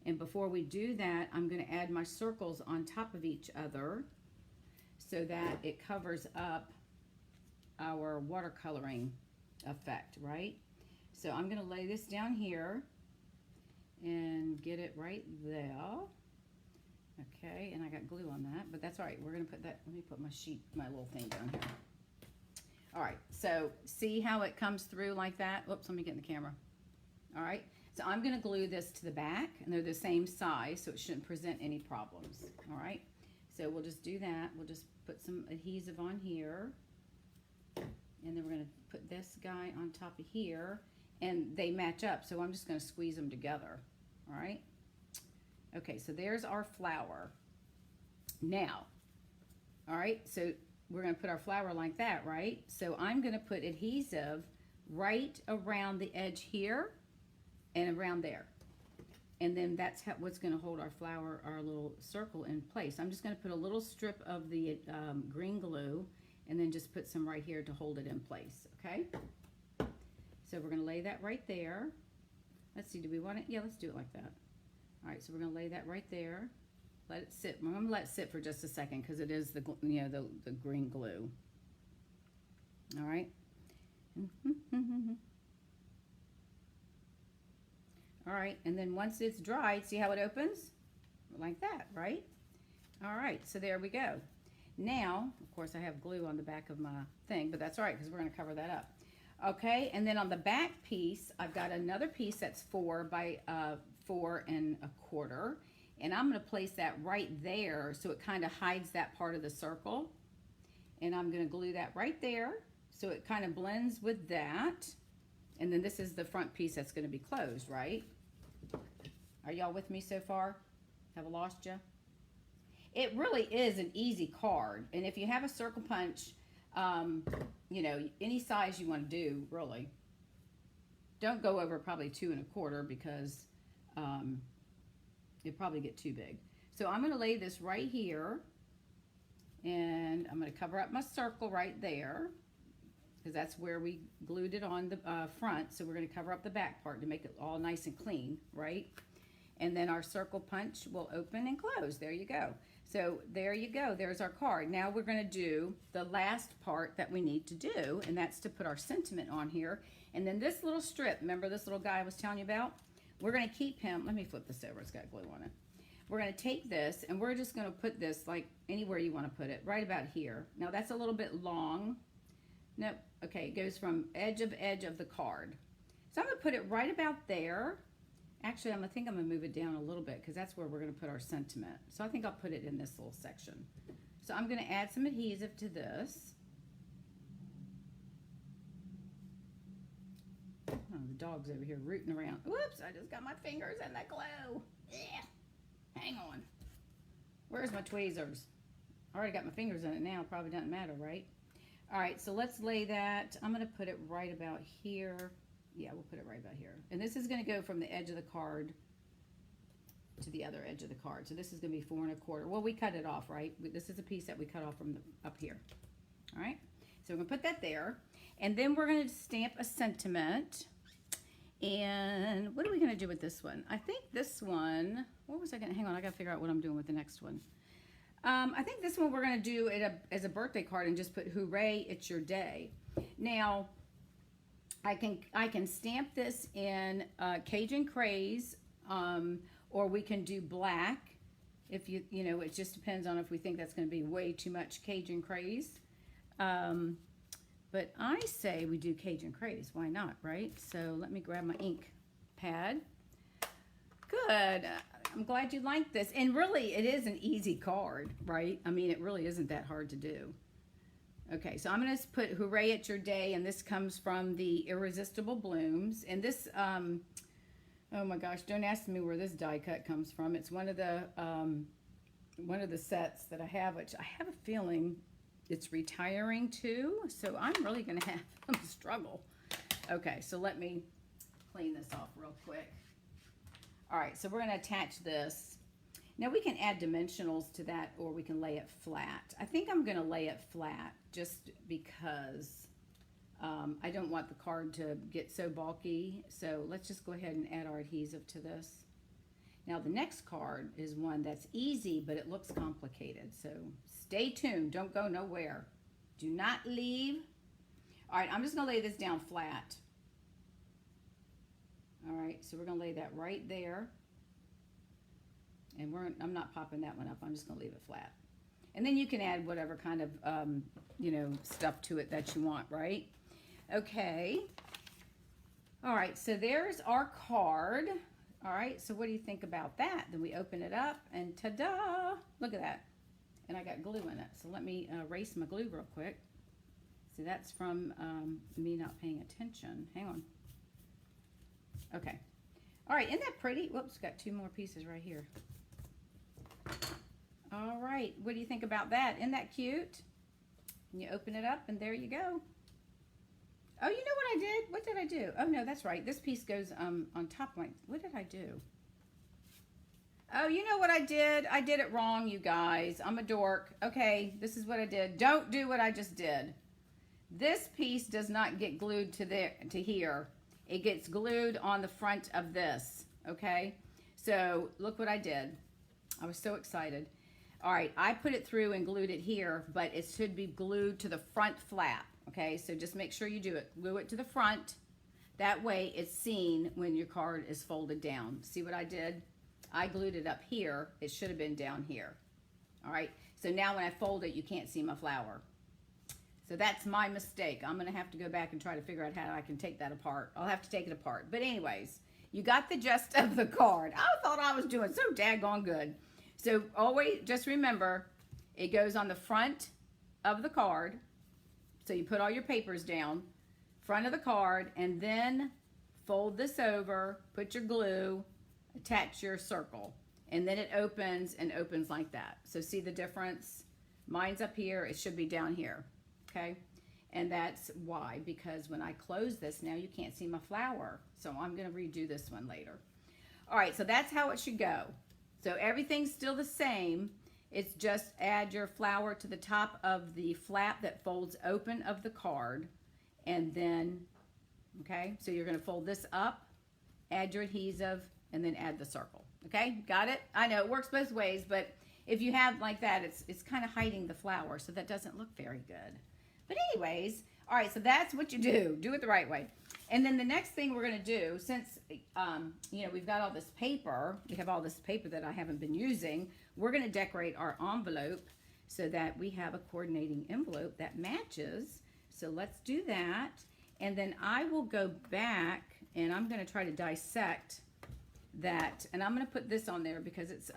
And before we do that, I'm going to add my circles on top of each other so that it covers up our watercoloring effect, right? So I'm going to lay this down here and get it right there. Okay, and I got glue on that, but that's all right. We're going to put that, let me put my sheet, my little thing down here. All right, so see how it comes through like that? Whoops, let me get in the camera. All right, so I'm going to glue this to the back, and they're the same size, so it shouldn't present any problems. All right, so we'll just do that. We'll just put some adhesive on here, and then we're going to put this guy on top of here, and they match up, so I'm just going to squeeze them together. All right, okay, so there's our flower. Now, all right, so we're going to put our flower like that, right? So I'm going to put adhesive right around the edge here and around there, and then that's what's going to hold our flower, our little circle in place. I'm just going to put a little strip of the green glue, and then just put some right here to hold it in place. Okay, so we're going to lay that right there. Let's see, do we want it? Yeah, let's do it like that. All right, so we're going to lay that right there. Let it sit. I'm going to let it sit for just a second because it is the, you know, the green glue. All right. All right, and then once it's dried, see how it opens? Like that, right? All right, so there we go. Now, of course, I have glue on the back of my thing, but that's all right because we're going to cover that up. Okay, and then on the back piece, I've got another piece that's 4 by 4 1/4, and I'm going to place that right there so it kind of hides that part of the circle. And I'm going to glue that right there so it kind of blends with that. And then this is the front piece that's going to be closed, right? Are y'all with me so far? Have I lost you? It really is an easy card. And if you have a circle punch, you know, any size you want to do, really. Don't go over probably 2 1/4 because it'll probably get too big. So I'm going to lay this right here, and I'm going to cover up my circle right there because that's where we glued it on the front. So we're going to cover up the back part to make it all nice and clean, right? And then our circle punch will open and close. There you go. So there you go. There's our card. Now we're going to do the last part that we need to do, and that's to put our sentiment on here. And then this little strip, remember this little guy I was telling you about? We're going to keep him. Let me flip this over. It's got glue on it. We're going to take this, and we're just going to put this like anywhere you want to put it, right about here. Now that's a little bit long. Nope. Okay, it goes from edge of the card. So I'm going to put it right about there. Actually, I think I'm going to move it down a little bit because that's where we're going to put our sentiment. So I think I'll put it in this little section. So I'm going to add some adhesive to this. Oh, the dog's over here rooting around. Whoops, I just got my fingers in that glue. Yeah. Hang on. Where's my tweezers? I already got my fingers in it now. Probably doesn't matter, right? All right, so let's lay that. I'm going to put it right about here. Yeah, we'll put it right about here. And this is going to go from the edge of the card to the other edge of the card. So this is going to be 4 1/4. Well, we cut it off, right? This is a piece that we cut off from up here. All right, so we're going to put that there. And then we're going to stamp a sentiment. And what are we going to do with this one? I think this one, what was I going to, hang on, I got to figure out what I'm doing with the next one. I think this one we're going to do it as a birthday card and just put hooray, it's your day. Now, I can stamp this in Cajun Craze, or we can do black. If you know, it just depends on if we think that's going to be way too much Cajun Craze. But I say we do Cajun Craze. Why not, right? So let me grab my ink pad. Good. I'm glad you like this. And really, it is an easy card, right? I mean, it really isn't that hard to do. Okay, so I'm going to put hooray, it's your day. And this comes from the Irresistible Blooms. And this, oh my gosh, don't ask me where this die cut comes from. It's one of the sets that I have, which I have a feeling it's retiring too, so I'm really going to have a struggle. Okay, so let me clean this off real quick. All right, so we're going to attach this. Now we can add dimensionals to that, or we can lay it flat. I think I'm going to lay it flat just because I don't want the card to get so bulky. So let's just go ahead and add our adhesive to this. Now the next card is one that's easy, but it looks complicated. So stay tuned. Don't go nowhere. Do not leave. All right, I'm just going to lay this down flat. All right, so we're going to lay that right there. And I'm not popping that one up. I'm just going to leave it flat. And then you can add whatever kind of, you know, stuff to it that you want, right? Okay. All right, so there's our card. All right, so what do you think about that? Then we open it up and ta-da! Look at that. And I got glue in it. So let me erase my glue real quick. See, that's from me not paying attention. Hang on. Okay. All right, isn't that pretty? Whoops, got 2 more pieces right here. All right, what do you think about that? Isn't that cute? And you open it up and there you go. Oh, you know what I did? What did I do? Oh, no, that's right. This piece goes on top like, what did I do? Oh, you know what I did? I did it wrong, you guys. I'm a dork. Okay, this is what I did. Don't do what I just did. This piece does not get glued to here. It gets glued on the front of this, okay? So look what I did. I was so excited. All right, I put it through and glued it here, but it should be glued to the front flap. Okay, so just make sure you do it. Glue it to the front. That way it's seen when your card is folded down. See what I did? I glued it up here. It should have been down here. All right, so now when I fold it, you can't see my flower. So that's my mistake. I'm gonna have to go back and try to figure out how I can take that apart. I'll have to take it apart. But anyways, you got the gist of the card. I thought I was doing so daggone good. So always, just remember, it goes on the front of the card. So you put all your papers down, front of the card, and then fold this over, put your glue, attach your circle, and then it opens and opens like that. So see the difference? Mine's up here, it should be down here, okay? And that's why, because when I close this now, you can't see my flower. So I'm gonna redo this one later. All right, so that's how it should go. So everything's still the same. It's just add your flower to the top of the flap that folds open of the card. And then, okay, so you're gonna fold this up, add your adhesive, and then add the circle. Okay, got it? I know it works both ways, but if you have like that, it's kind of hiding the flower, so that doesn't look very good. But anyways, all right, so that's what you do. Do it the right way. And then the next thing we're gonna do, since you know, we've got all this paper, we have all this paper that I haven't been using, we're gonna decorate our envelope so that we have a coordinating envelope that matches. So let's do that. And then I will go back and I'm gonna try to dissect that. And I'm gonna put this on there because it's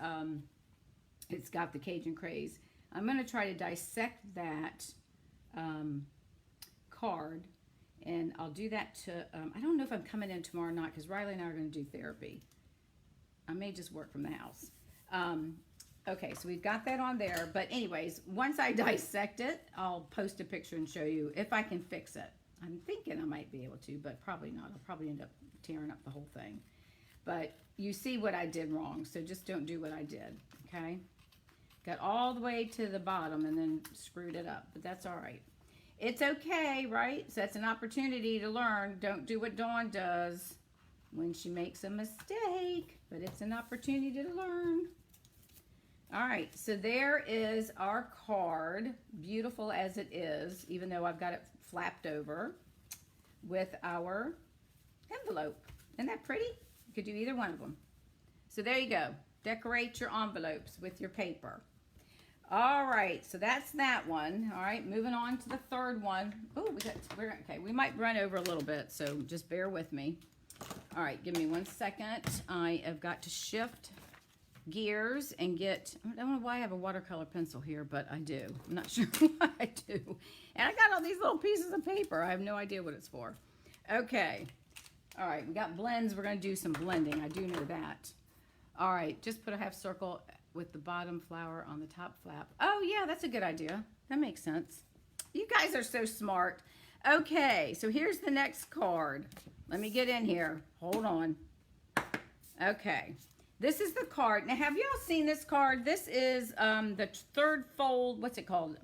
got the Cajun Craze. I'm gonna try to dissect that card. And I'll do that to, I don't know if I'm coming in tomorrow or not because Riley and I are going to do therapy. I may just work from the house. Okay, so we've got that on there. But anyways, once I dissect it, I'll post a picture and show you if I can fix it. I'm thinking I might be able to, but probably not. I'll probably end up tearing up the whole thing. But you see what I did wrong, so just don't do what I did, okay? Got all the way to the bottom and then screwed it up, but that's all right. It's okay, right? So that's an opportunity to learn. Don't do what Dawn does when she makes a mistake, but it's an opportunity to learn. All right, so there is our card, beautiful as it is, even though I've got it flapped over, with our envelope. Isn't that pretty? You could do either one of them. So there you go. Decorate your envelopes with your paper. All right, so that's that one. All right, moving on to the third one. Oh, okay, we might run over a little bit, so just bear with me. All right, give me 1 second. I have got to shift gears and get, I don't know why I have a watercolor pencil here, but I do. I'm not sure why I do. And I got all these little pieces of paper. I have no idea what it's for. Okay. All right, we got blends. We're going to do some blending. I do know that. All right, just put a half circle with the bottom flower on the top flap. Oh, yeah, that's a good idea. That makes sense. You guys are so smart. Okay, so here's the next card. Let me get in here. Hold on. Okay, this is the card. Now, have y'all seen this card? This is the third fold. What's it called?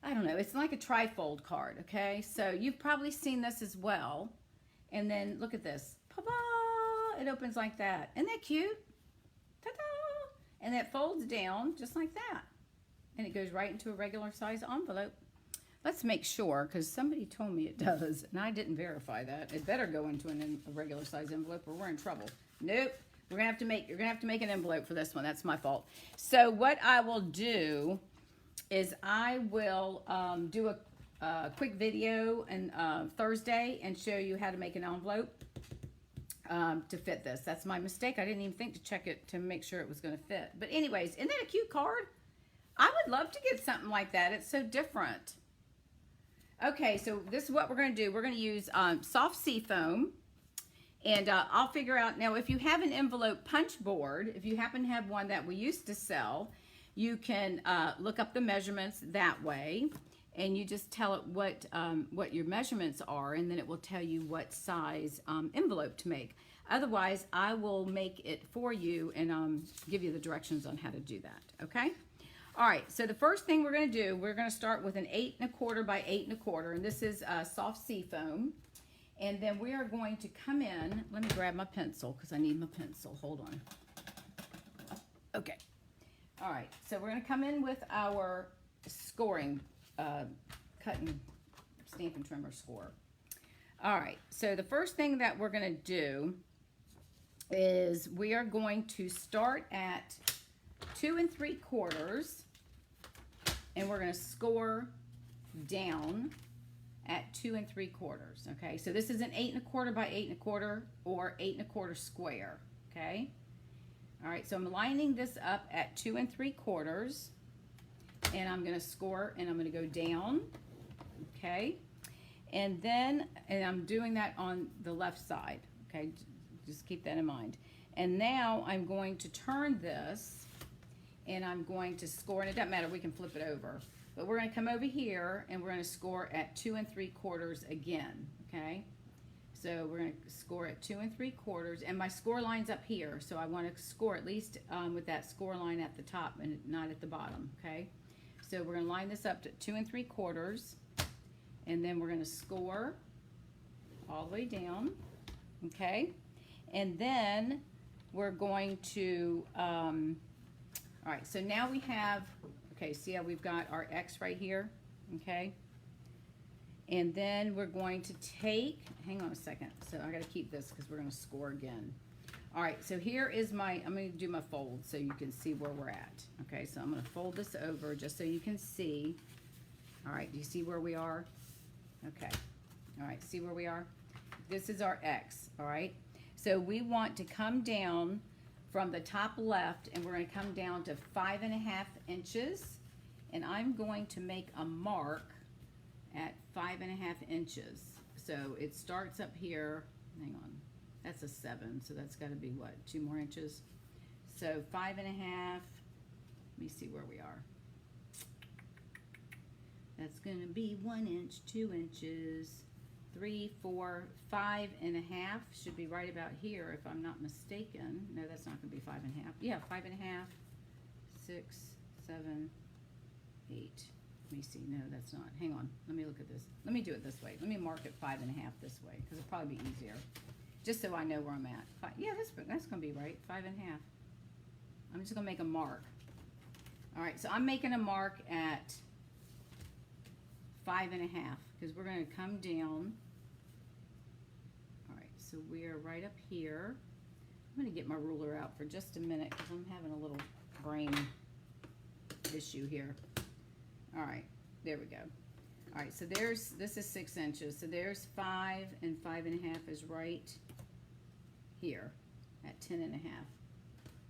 I don't know. It's like a trifold card, okay? So you've probably seen this as well. And then look at this. Pa-ba! It opens like that. Isn't that cute? Ta-da! And it folds down just like that. And it goes right into a regular size envelope. Let's make sure, because somebody told me it does, and I didn't verify that. It better go into a regular size envelope or we're in trouble. Nope. You're gonna have to make an envelope for this one. That's my fault. So what I will do is I will do a quick video on Thursday and show you how to make an envelope to fit this. That's my mistake. I didn't even think to check it to make sure it was going to fit. But anyways, isn't that a cute card? I would love to get something like that. It's so different. Okay, so this is what we're going to do. We're going to use soft sea foam. And I'll figure out, now if you have an envelope punch board, if you happen to have one that we used to sell, you can look up the measurements that way. And you just tell it what your measurements are, and then it will tell you what size envelope to make. Otherwise, I will make it for you and give you the directions on how to do that, okay? All right, so the first thing we're gonna do, we're gonna start with an 8 1/4 by 8 1/4, and this is soft sea foam. And then we are going to come in, let me grab my pencil because I need my pencil, hold on. Okay, all right, so we're gonna come in with our scoring cut and Stampin' Trimmer score. All right, so the first thing that we're going to do is we are going to start at 2 3/4 and we're going to score down at 2 3/4. Okay, so this is an 8 1/4 by 8 1/4 or 8 1/4 square. Okay, all right, so I'm lining this up at 2 3/4. And I'm going to score and I'm going to go down, okay? And then, and I'm doing that on the left side, okay? Just keep that in mind. And now I'm going to turn this and I'm going to score, and it doesn't matter, we can flip it over. But we're going to come over here and we're going to score at 2 3/4 again, okay? So we're going to score at 2 3/4, and my score line's up here. So I want to score at least with that score line at the top and not at the bottom, okay? So we're going to line this up to 2 3/4, and then we're going to score all the way down, okay? And then we're going to, all right, so now we have, okay, see how we've got our X right here, okay? And then we're going to take, hang on a second, so I got to keep this because we're going to score again. All right, so here is my, I'm going to do my fold so you can see where we're at. Okay, so I'm going to fold this over just so you can see. All right, do you see where we are? Okay, all right, see where we are? This is our X, all right? So we want to come down from the top left, and we're going to come down to 5.5 inches. And I'm going to make a mark at 5.5 inches. So it starts up here, hang on. That's a 7, so that's got to be what, 2 more inches? So 5.5, Let me see where we are. That's going to be 1 inch, 2 inches, 3, 4, 5.5. Should be right about here if I'm not mistaken. No, that's not going to be 5.5. Yeah, 5.5, 6, 7, 8. Let me see. No, that's not. Hang on. Let me look at this. Let me do it this way. Let me mark it 5.5 this way because it'll probably be easier. Just so I know where I'm at. Yeah, that's going to be right. 5.5. I'm just going to make a mark. All right, so I'm making a mark at 5.5 because we're going to come down. All right, so we are right up here. I'm going to get my ruler out for just a minute because I'm having a little brain issue here. All right, there we go. All right, so this is 6 inches. So there's 5 and 5.5 is right here at 10.5.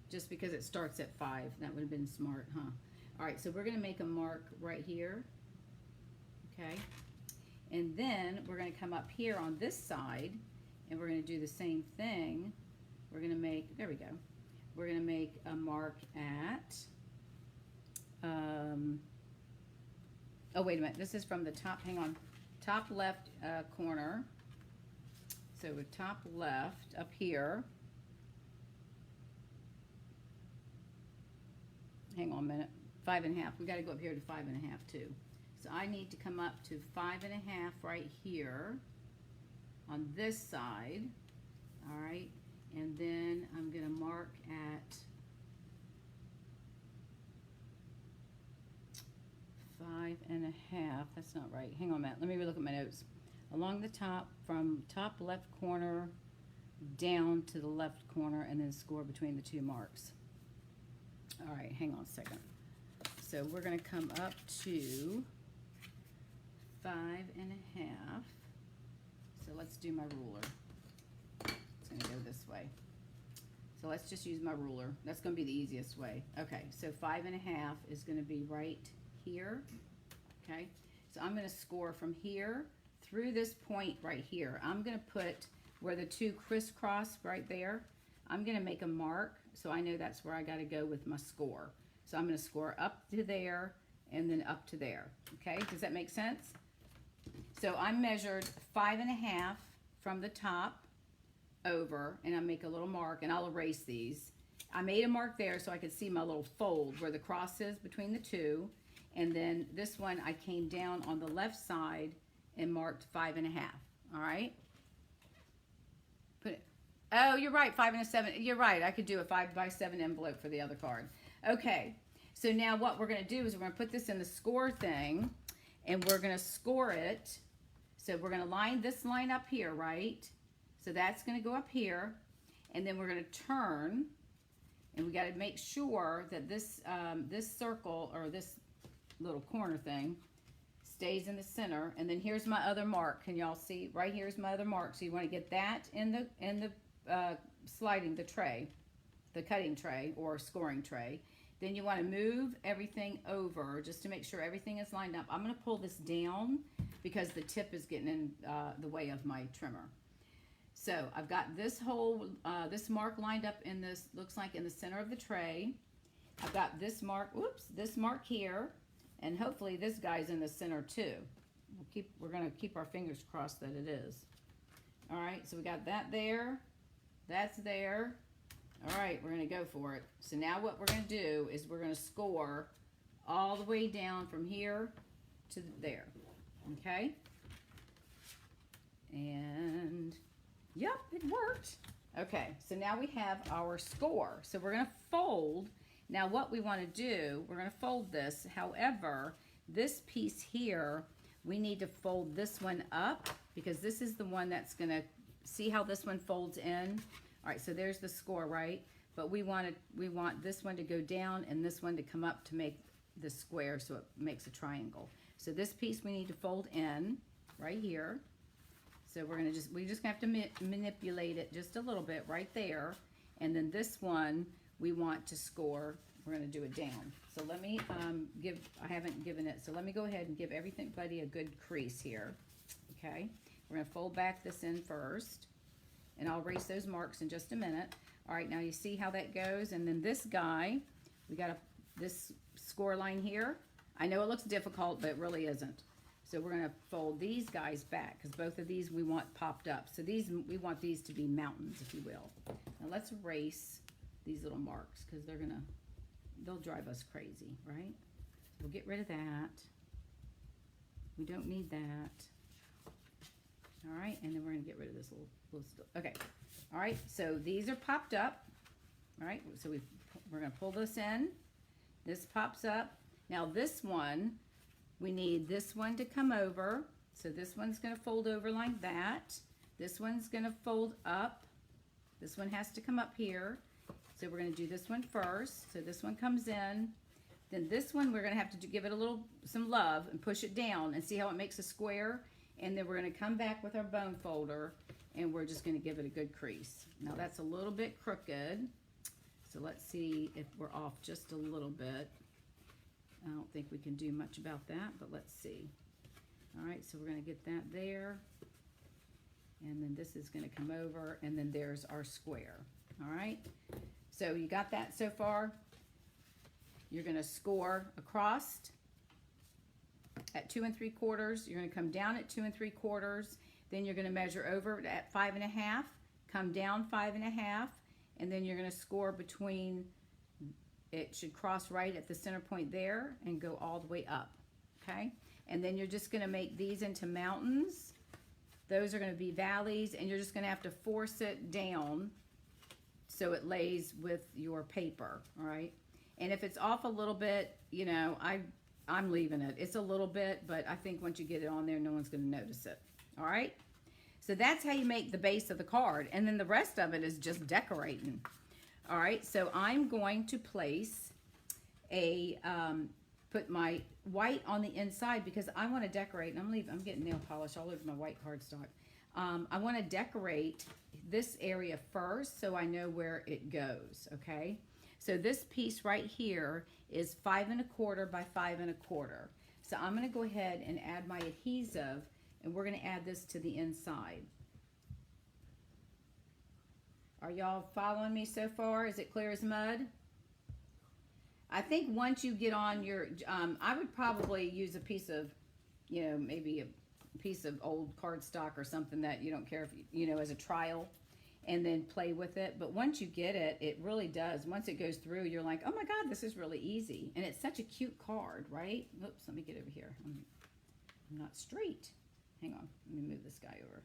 Just because it starts at 5. That would have been smart, huh? All right, so we're going to make a mark right here. Okay. And then we're going to come up here on this side and we're going to do the same thing. We're going to make, there we go. We're going to make a mark at, oh, wait a minute. This is from the top, hang on, top left corner. So with top left up here. Hang on a minute. 5.5. We got to go up here to 5.5 too. So I need to come up to 5.5 right here on this side. All right. And then I'm going to mark at 5.5. That's not right. Hang on a minute. Let me look at my notes. Along the top, from top left corner down to the left corner, and then score between the two marks. All right, hang on a second. So we're going to come up to 5.5. So let's do my ruler. It's going to go this way. So let's just use my ruler. That's going to be the easiest way. Okay, so 5.5 is going to be right here. Okay, so I'm going to score from here through this point right here. I'm going to put where the two crisscross right there. I'm going to make a mark so I know that's where I got to go with my score. So I'm going to score up to there and then up to there. Okay, does that make sense? So I measured 5.5 from the top over, and I make a little mark, and I'll erase these. I made a mark there so I could see my little fold where the cross is between the two, and then this one I came down on the left side and marked 5.5. All right. Put it. Oh, you're right. 5 and a 7. You're right. I could do a 5x7 envelope for the other card. Okay. So now what we're going to do is we're going to put this in the score thing, and we're going to score it. So we're going to line this line up here, right? So that's going to go up here, and then we're going to turn, and we got to make sure that this this circle or this little corner thing stays in the center. And then here's my other mark. Can y'all see? Right here's my other mark. So you want to get that in the sliding the tray, the cutting tray or scoring tray. Then you want to move everything over just to make sure everything is lined up. I'm going to pull this down because the tip is getting in the way of my trimmer. So I've got this whole, this mark lined up in this, looks like in the center of the tray. I've got this mark, whoops, this mark here, and hopefully this guy's in the center too. We're going to keep our fingers crossed that it is. All right, so we got that there, that's there. All right, we're going to go for it. So now what we're going to do is we're going to score all the way down from here to there. Okay? And yep, it worked. Okay, so now we have our score. So we're going to fold. Now what we want to do, we're going to fold this. However, this piece here, we need to fold this one up because this is the one that's going to, see how this one folds in? All right, so there's the score, right? But we want this one to go down and this one to come up to make the square so it makes a triangle. So this piece we need to fold in right here. So we're gonna we just have to manipulate it just a little bit right there. And then this one we want to score, we're gonna do it down. So let me I haven't given it, so let me go ahead and give everybody a good crease here. Okay, we're gonna fold back this in first. And I'll erase those marks in just a minute. All right, now you see how that goes. And then this guy, we got to this score line here. I know it looks difficult, but it really isn't. So we're gonna fold these guys back because both of these we want popped up. So these, we want these to be mountains, if you will. Now let's erase these little marks because they'll drive us crazy, right? We'll get rid of that. We don't need that. All right, and then we're gonna get rid of this little stuff. Okay, all right, so these are popped up. All right, so we're gonna pull this in. This pops up. Now this one, we need this one to come over. So this one's gonna fold over like that. This one's gonna fold up. This one has to come up here. So we're gonna do this one first. So this one comes in. Then this one, we're gonna have to give it some love and push it down and see how it makes a square. And then we're gonna come back with our bone folder and we're just gonna give it a good crease. Now that's a little bit crooked. So let's see if we're off just a little bit. I don't think we can do much about that, but let's see. All right, so we're gonna get that there. And then this is gonna come over and then there's our square, all right? So you got that so far? You're gonna score across at 2 3/4. You're gonna come down at 2 3/4. Then you're gonna measure over at 5 1/2, come down 5 1/2, and then you're gonna score between, it should cross right at the center point there and go all the way up, okay? And then you're just gonna make these into mountains. Those are gonna be valleys, and you're just gonna have to force it down so it lays with your paper, all right? And if it's off a little bit, you know, I'm leaving it. It's a little bit, but I think once you get it on there, no one's gonna notice it, all right? So that's how you make the base of the card. And then the rest of it is just decorating. All right, so I'm going to place put my white on the inside because I wanna decorate, and I'm getting nail polish all over my white cardstock. I wanna decorate this area first so I know where it goes, okay? So this piece right here is 5 1/4 by 5 1/4. So I'm gonna go ahead and add my adhesive and we're gonna add this to the inside. Are y'all following me so far? Is it clear as mud? I think once you get on your, I would probably use a piece of, you know, maybe a piece of old cardstock or something that you don't care if, you know, as a trial, and then play with it. But once you get it, it really does. Once it goes through, you're like, oh my God, this is really easy. And it's such a cute card, right? Oops, let me get over here. I'm not straight. Hang on, let me move this guy over.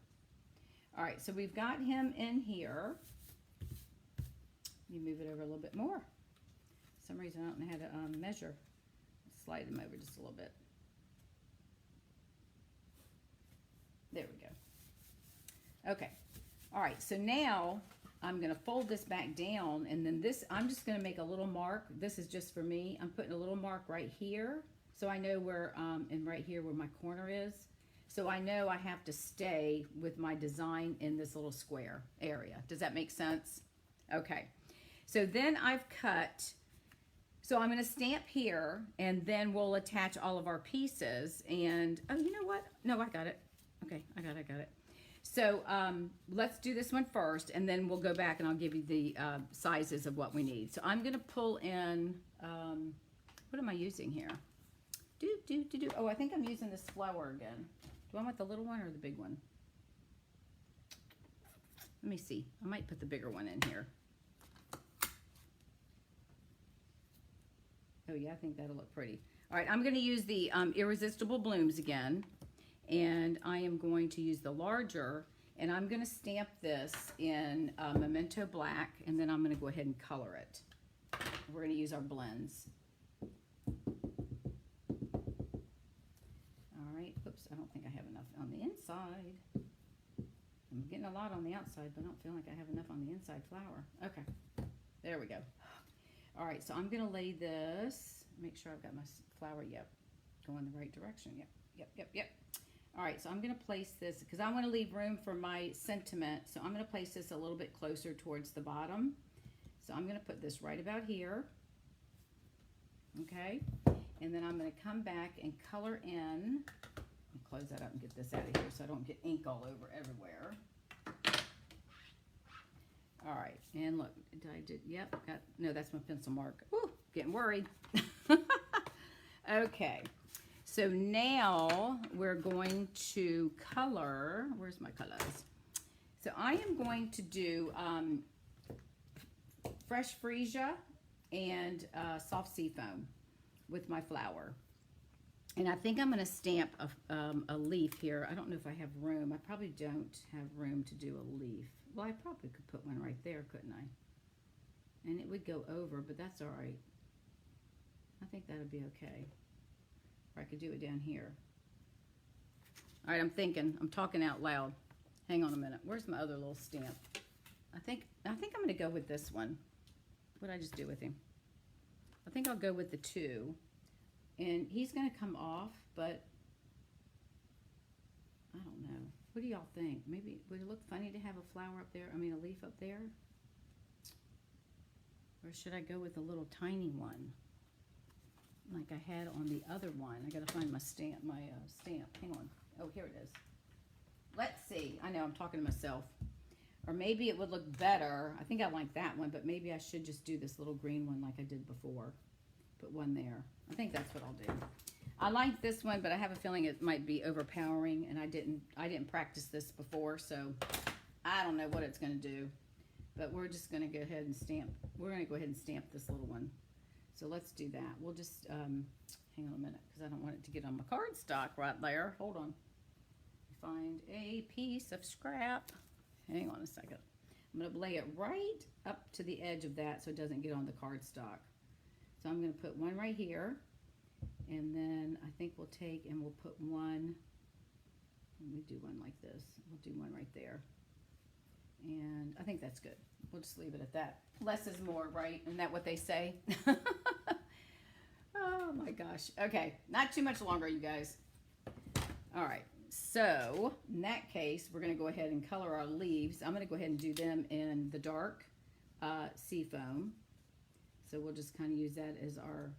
All right, so we've got him in here. Let me move it over a little bit more. For some reason, I don't know how to measure. Slide him over just a little bit. There we go. Okay. All right, so now I'm gonna fold this back down, and then this, I'm just gonna make a little mark. This is just for me. I'm putting a little mark right here, so I know where, and right here where my corner is. So I know I have to stay with my design in this little square area. Does that make sense? Okay, so then I've cut, so I'm gonna stamp here, and then we'll attach all of our pieces, and, oh, you know what? No, I got it. Okay, I got it. So let's do this one first, and then we'll go back and I'll give you the sizes of what we need. So I'm gonna pull in, what am I using here? Oh, I think I'm using this flower again. Do I want the little one or the big one? Let me see. I might put the bigger one in here. Oh yeah, I think that'll look pretty. All right, I'm gonna use the Irresistible Blooms again. And I am going to use the larger, and I'm going to stamp this in Memento Black, and then I'm going to go ahead and color it. We're going to use our blends. All right, oops, I don't think I have enough on the inside. I'm getting a lot on the outside, but I don't feel like I have enough on the inside flower. Okay, there we go. All right, so I'm going to lay this, make sure I've got my flower, yep, going the right direction, yep. All right, so I'm gonna place this, because I wanna leave room for my sentiment, so I'm gonna place this a little bit closer towards the bottom. So I'm gonna put this right about here, okay? And then I'm gonna come back and color in, and close that up and get this out of here so I don't get ink all over everywhere. All right, and look, yep, no, that's my pencil mark. Woo, getting worried. Okay, so now we're going to color. Where's my colors? So I am going to do fresh freesia and soft sea foam with my flower. And I think I'm going to stamp a leaf here. I don't know if I have room. I probably don't have room to do a leaf. Well, I probably could put one right there, couldn't I? And it would go over, but that's all right. I think that would be okay. Or I could do it down here. All right, I'm thinking. I'm talking out loud. Hang on a minute. Where's my other little stamp? I think I'm going to go with this one. What did I just do with him? I think I'll go with the 2. And he's going to come off, but I don't know. What do y'all think? Maybe, would it look funny to have a flower up there? I mean, a leaf up there? Or should I go with a little tiny one? Like I had on the other one. I got to find my stamp, stamp. Hang on. Oh, here it is. Let's see. I know I'm talking to myself. Or maybe it would look better. I think I like that one, but maybe I should just do this little green one like I did before. Put one there. I think that's what I'll do. I like this one, but I have a feeling it might be overpowering, and I didn't practice this before, so I don't know what it's going to do. But we're just going to go ahead and stamp. We're going to go ahead and stamp this little one. So let's do that. We'll just hang on a minute because I don't want it to get on my cardstock right there. Hold on. Find a piece of scrap. Hang on a second. I'm going to lay it right up to the edge of that so it doesn't get on the cardstock. So I'm going to put one right here, and then I think we'll take and we'll put one, let me do one like this. We'll do one right there. And I think that's good. We'll just leave it at that. Less is more, right? Isn't that what they say? Oh my gosh. Okay, not too much longer, you guys. All right, so in that case, we're going to go ahead and color our leaves. I'm going to go ahead and do them in the dark sea foam. So we'll just kind of use that as our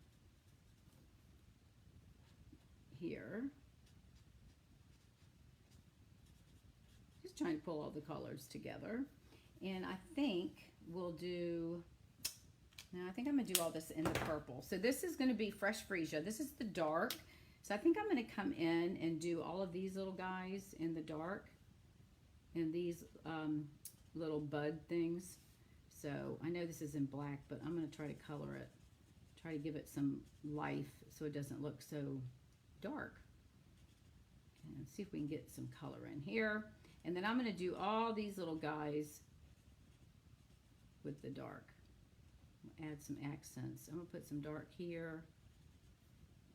here. Just trying to pull all the colors together. And I think we'll do, now I think I'm going to do all this in the purple. So this is going to be fresh freesia. This is the dark. So I think I'm going to come in and do all of these little guys in the dark. And these little bud things. So I know this is in black, but I'm going to try to color it. Try to give it some life so it doesn't look so dark. And see if we can get some color in here. And then I'm going to do all these little guys with the dark. Add some accents. I'm going to put some dark here.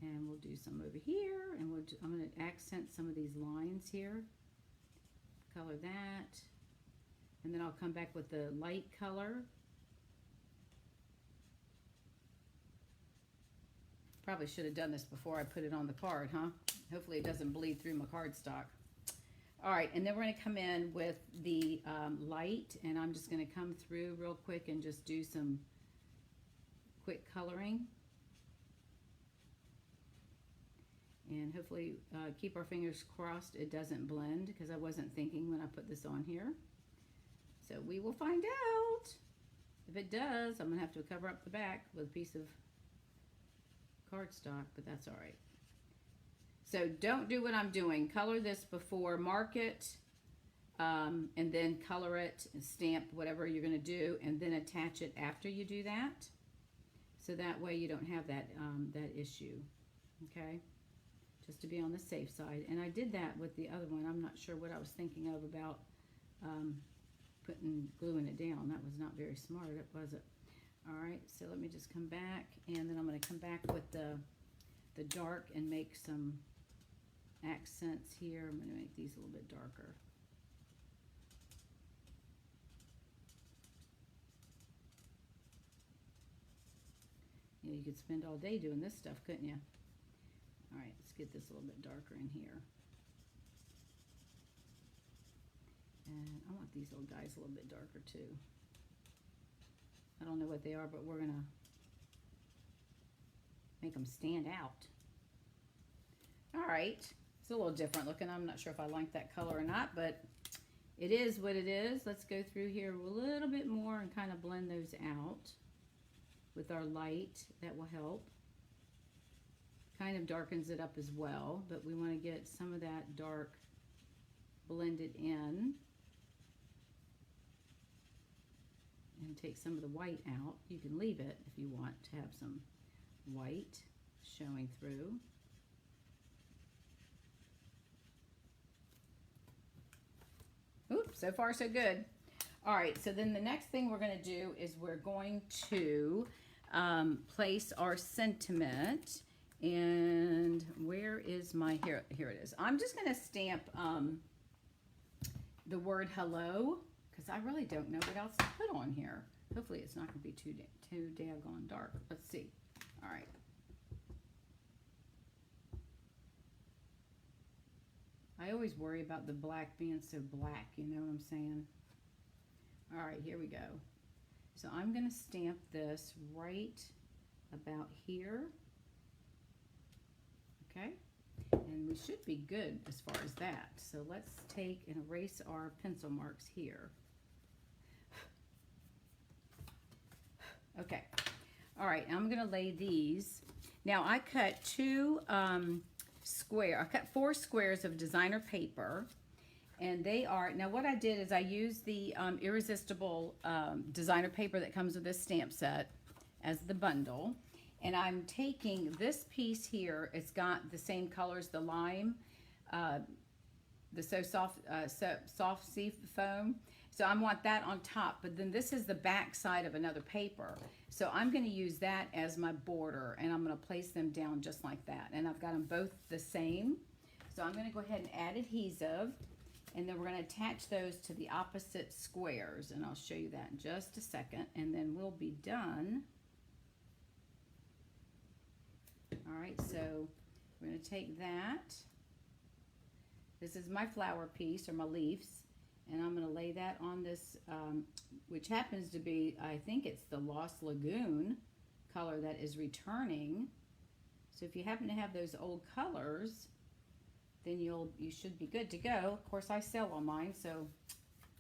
And we'll do some over here. And I'm going to accent some of these lines here. Color that. And then I'll come back with the light color. Probably should have done this before I put it on the card, huh? Hopefully it doesn't bleed through my cardstock. All right, and then we're going to come in with the light, and I'm just going to come through real quick and just do some quick coloring. And hopefully keep our fingers crossed it doesn't blend, because I wasn't thinking when I put this on here. So we will find out. If it does, I'm going to have to cover up the back with a piece of cardstock, but that's all right. So don't do what I'm doing. Color this before, mark it, and then color it and stamp whatever you're going to do, and then attach it after you do that. So that way you don't have that, that issue, okay? Just to be on the safe side. And I did that with the other one. I'm not sure what I was thinking of about gluing it down. That was not very smart, was it? All right, so let me just come back, and then I'm going to come back with the dark and make some accents here. I'm going to make these a little bit darker. You know, you could spend all day doing this stuff, couldn't you? All right, let's get this a little bit darker in here. And I want these little guys a little bit darker too. I don't know what they are, but we're going to make them stand out. All right, it's a little different looking. I'm not sure if I like that color or not, but it is what it is. Let's go through here a little bit more and kind of blend those out. with our light. That will help. Kind of darkens it up as well, but we want to get some of that dark blended in. And take some of the white out. You can leave it if you want to have some white showing through. Oops, so far so good. All right, so then the next thing we're going to do is we're going to place our sentiment. And where is my, here it is. I'm just going to stamp the word hello, because I really don't know what else to put on here. Hopefully it's not going to be too daggone dark. Let's see. All right. I always worry about the black being so black, you know what I'm saying? All right, here we go. So I'm going to stamp this right about here. Okay? And we should be good as far as that. So let's take and erase our pencil marks here. Okay. All right, I'm going to lay these. Now I cut I cut 4 squares of designer paper, and they are, now what I did is I used the Irresistible designer paper that comes with this stamp set as the bundle, and I'm taking this piece here. It's got the same colors, the lime, the soft sea foam. So I want that on top, but then this is the back side of another paper. So I'm going to use that as my border, and I'm going to place them down just like that. And I've got them both the same. So I'm going to go ahead and add adhesive, and then we're going to attach those to the opposite squares, and I'll show you that in just a second, and then we'll be done. All right, so we're going to take that. This is my flower piece, or my leaves. And I'm going to lay that on this, which happens to be, I think it's the Lost Lagoon color that is returning. So if you happen to have those old colors, then you should be good to go. Of course, I sell all mine, so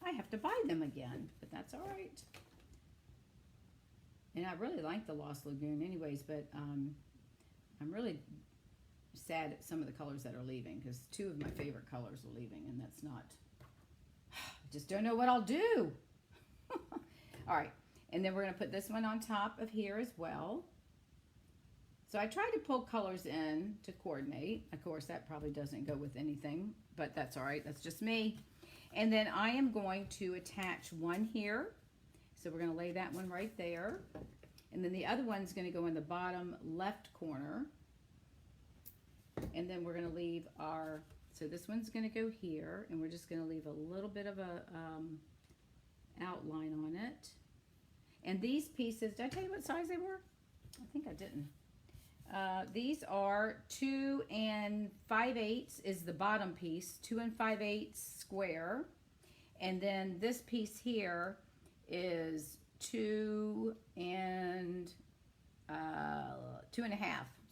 I have to buy them again, but that's all right. And I really like the Lost Lagoon anyways, but I'm really sad at some of the colors that are leaving, because 2 of my favorite colors are leaving, and that's not... Just don't know what I'll do. All right, and then we're going to put this one on top of here as well. So I try to pull colors in to coordinate. Of course, that probably doesn't go with anything, but that's all right. That's just me. And then I am going to attach one here. So we're going to lay that one right there. And then the other one's going to go in the bottom left corner. And then we're going to leave our... So this one's going to go here, and we're just going to leave a little bit of a outline on it. And these pieces, did I tell you what size they were? I think I didn't. These are 2 5/8 is the bottom piece, 2 5/8 square. And then this piece here is 2 1/2.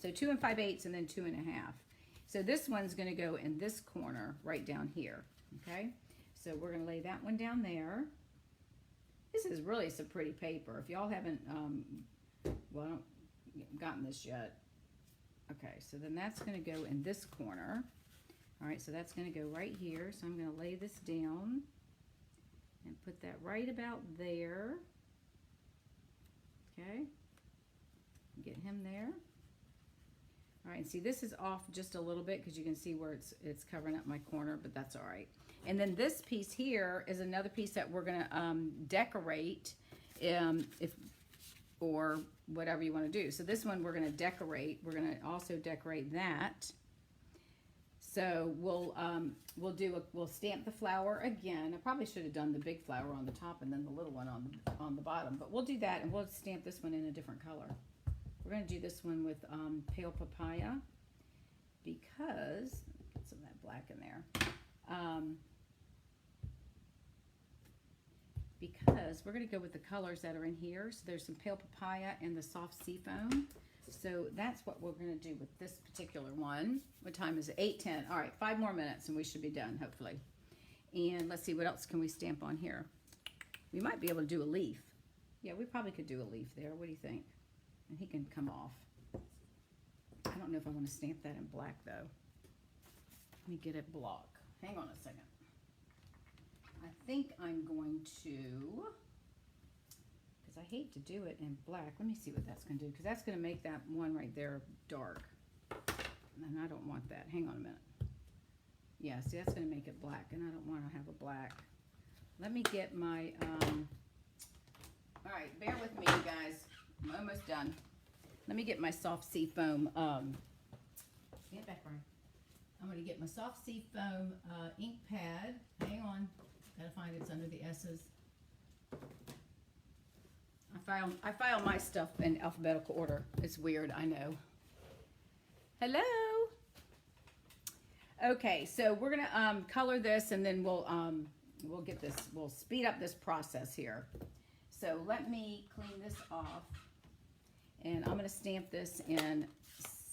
So 2 5/8 and then 2 1/2. So this one's going to go in this corner right down here, okay? So we're going to lay that one down there. This is really some pretty paper. If y'all haven't, well, I haven't gotten this yet. Okay, so then that's going to go in this corner. All right, so that's going to go right here. So I'm going to lay this down and put that right about there. Okay, get him there. All right, and see, this is off just a little bit because you can see where it's covering up my corner, but that's all right. And then this piece here is another piece that we're going to decorate or whatever you want to do. So this one we're going to decorate. We're going to also decorate that. So we'll stamp the flower again. I probably should have done the big flower on the top and then the little one on the bottom, but we'll do that, and we'll stamp this one in a different color. We're going to do this one with Pale Papaya because, get some of that black in there, because we're going to go with the colors that are in here. So there's some Pale Papaya and the Soft Sea Foam. So that's what we're going to do with this particular one. What time is it? 8:10. All right, 5 more minutes and we should be done, hopefully. And let's see, what else can we stamp on here? We might be able to do a leaf. Yeah, we probably could do a leaf there. What do you think? and he can come off. I don't know if I want to stamp that in black though. Let me get it block. Hang on a second. I think I'm going to, because I hate to do it in black. Let me see what that's going to do, because that's going to make that one right there dark. And I don't want that. Hang on a minute. Yeah, see, that's going to make it black, and I don't want to have a black. Let me get my, all right, bear with me, you guys. I'm almost done. Let me get my soft sea foam, get back, Brian. I'm going to get my soft sea foam ink pad. Hang on. Gotta find it's under the S's. I file my stuff in alphabetical order. It's weird, I know. Hello. Okay, so we're gonna color this, and then we'll get this. We'll speed up this process here. So let me clean this off, and I'm gonna stamp this in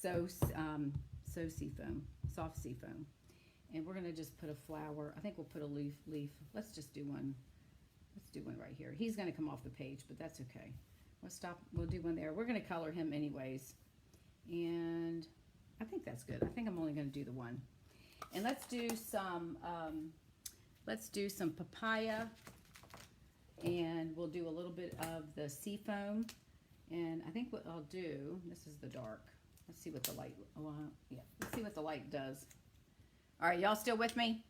seafoam, soft seafoam, and we're gonna just put a flower. I think we'll put a leaf. Let's just do one. Let's do one right here. He's gonna come off the page, but that's okay. We'll do one there. We're gonna color him anyways, and I think that's good. I think I'm only gonna do the one. And let's do some papaya, and we'll do a little bit of the sea foam. And I think what I'll do, this is the dark. Let's see what the light, yeah, let's see what the light does. All right, y'all still with me?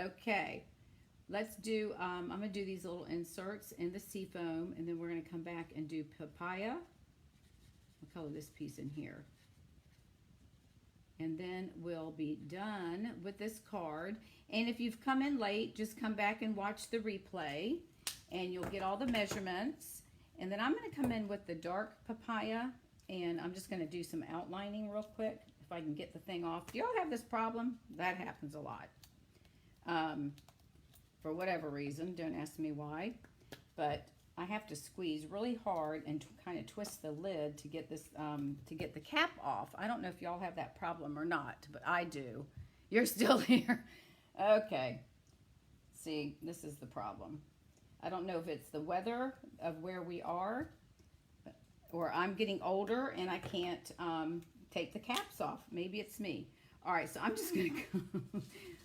Okay, let's do, I'm gonna do these little inserts in the sea foam, and then we're gonna come back and do papaya. I'll color this piece in here. And then we'll be done with this card. And if you've come in late, just come back and watch the replay, and you'll get all the measurements. And then I'm going to come in with the dark papaya, and I'm just going to do some outlining real quick, if I can get the thing off. Do y'all have this problem? That happens a lot. For whatever reason, don't ask me why, but I have to squeeze really hard and kind of twist the lid to get this, to get the cap off. I don't know if y'all have that problem or not, but I do. You're still here. Okay. See, this is the problem. I don't know if it's the weather of where we are, or I'm getting older and I can't take the caps off. Maybe it's me. All right, so I'm just gonna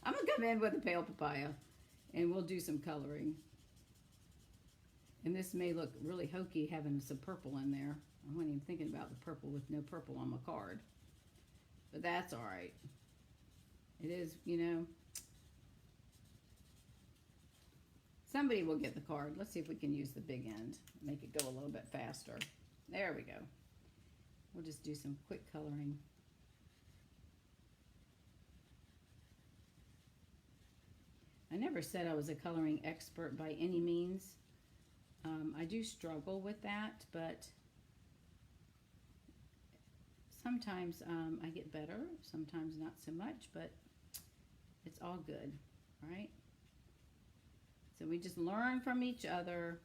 I'm gonna come in with a pale papaya, and we'll do some coloring. And this may look really hokey having some purple in there. I wasn't even thinking about the purple with no purple on my card. But that's all right. It is, you know. Somebody will get the card. Let's see if we can use the big end. Make it go a little bit faster. There we go. We'll just do some quick coloring. I never said I was a coloring expert by any means. I do struggle with that, but sometimes I get better, sometimes not so much, but it's all good, right? So we just learn from each other.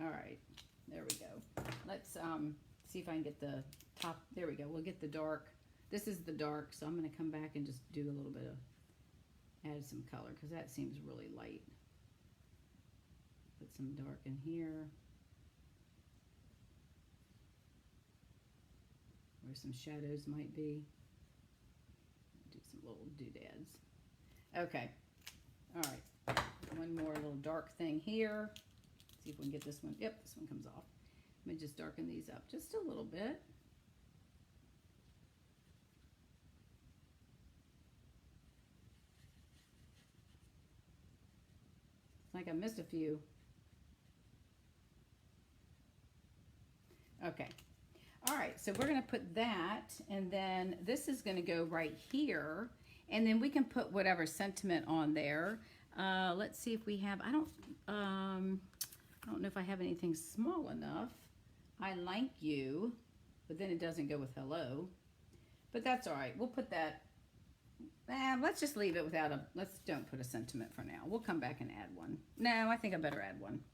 All right, there we go. Let's see if I can get the top. There we go. We'll get the dark. This is the dark, so I'm going to come back and just do a little bit of, add some color, because that seems really light. Put some dark in here. Where some shadows might be. Do some little doodads. Okay. All right. One more little dark thing here. See if we can get this one. Yep, this one comes off. Let me just darken these up just a little bit. It's like I missed a few. Okay. All right, so we're going to put that, and then this is going to go right here, and then we can put whatever sentiment on there. Let's see if we have, I don't know if I have anything small enough. I like you, but then it doesn't go with hello. But that's all right. We'll put that, let's just leave it without a, let's don't put a sentiment for now. We'll come back and add one. No, I think I better add one.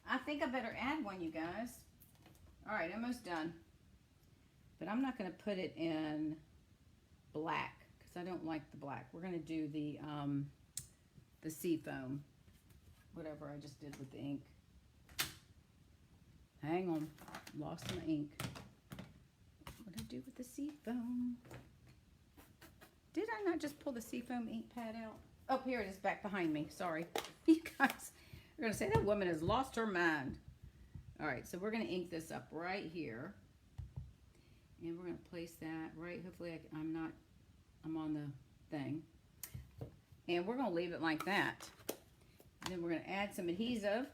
I think I better add one, you guys. All right, almost done. But I'm not going to put it in black because I don't like the black. We're going to do the sea foam, whatever I just did with the ink. Hang on. Lost my ink. What did I do with the seafoam? Did I not just pull the seafoam ink pad out? Oh, here it is back behind me. Sorry. You guys are going to say that woman has lost her mind. All right, so we're going to ink this up right here. And we're going to place that right. Hopefully I'm on the thing. And we're going to leave it like that. And then we're going to add some adhesive.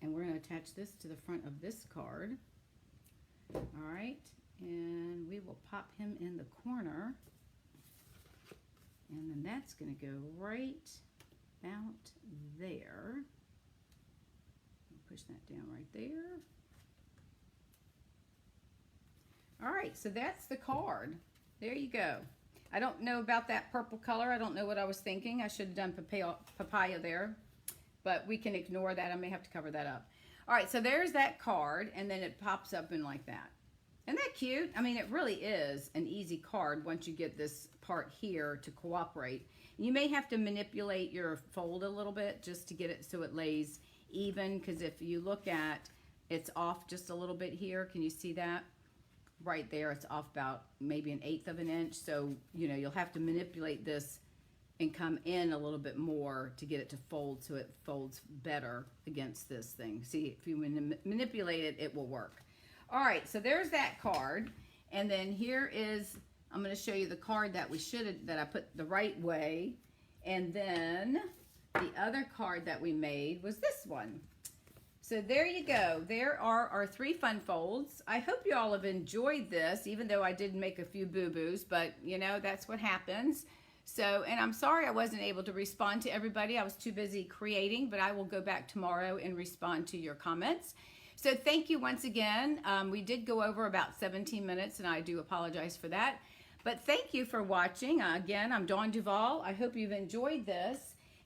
And we're going to attach this to the front of this card. All right. And we will pop him in the corner. And then that's going to go right about there. Push that down right there. All right, so that's the card. There you go. I don't know about that purple color. I don't know what I was thinking. I should have done papaya there, but we can ignore that. I may have to cover that up. All right, so there's that card, and then it pops up in like that. Isn't that cute? I mean, it really is an easy card once you get this part here to cooperate. You may have to manipulate your fold a little bit just to get it so it lays even, because if you look at, it's off just a little bit here. Can you see that? Right there, it's off about maybe 1/8 of an inch. So, you know, you'll have to manipulate this and come in a little bit more to get it to fold so it folds better against this thing. See, if you manipulate it, it will work. All right, so there's that card. And then here is, I'm going to show you the card that that I put the right way. And then the other card that we made was this one. So there you go. There are our 3 fun folds. I hope you all have enjoyed this, even though I did make a few boo-boos, but you know, that's what happens. So, and I'm sorry I wasn't able to respond to everybody. I was too busy creating, but I will go back tomorrow and respond to your comments. So thank you once again. We did go over about 17 minutes, and I do apologize for that. But thank you for watching. Again, I'm Dawn Duval. I hope you've enjoyed this.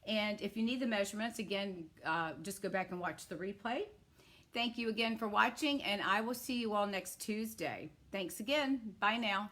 And if you need the measurements, again, just go back and watch the replay. Thank you again for watching, and I will see you all next Tuesday. Thanks again. Bye now.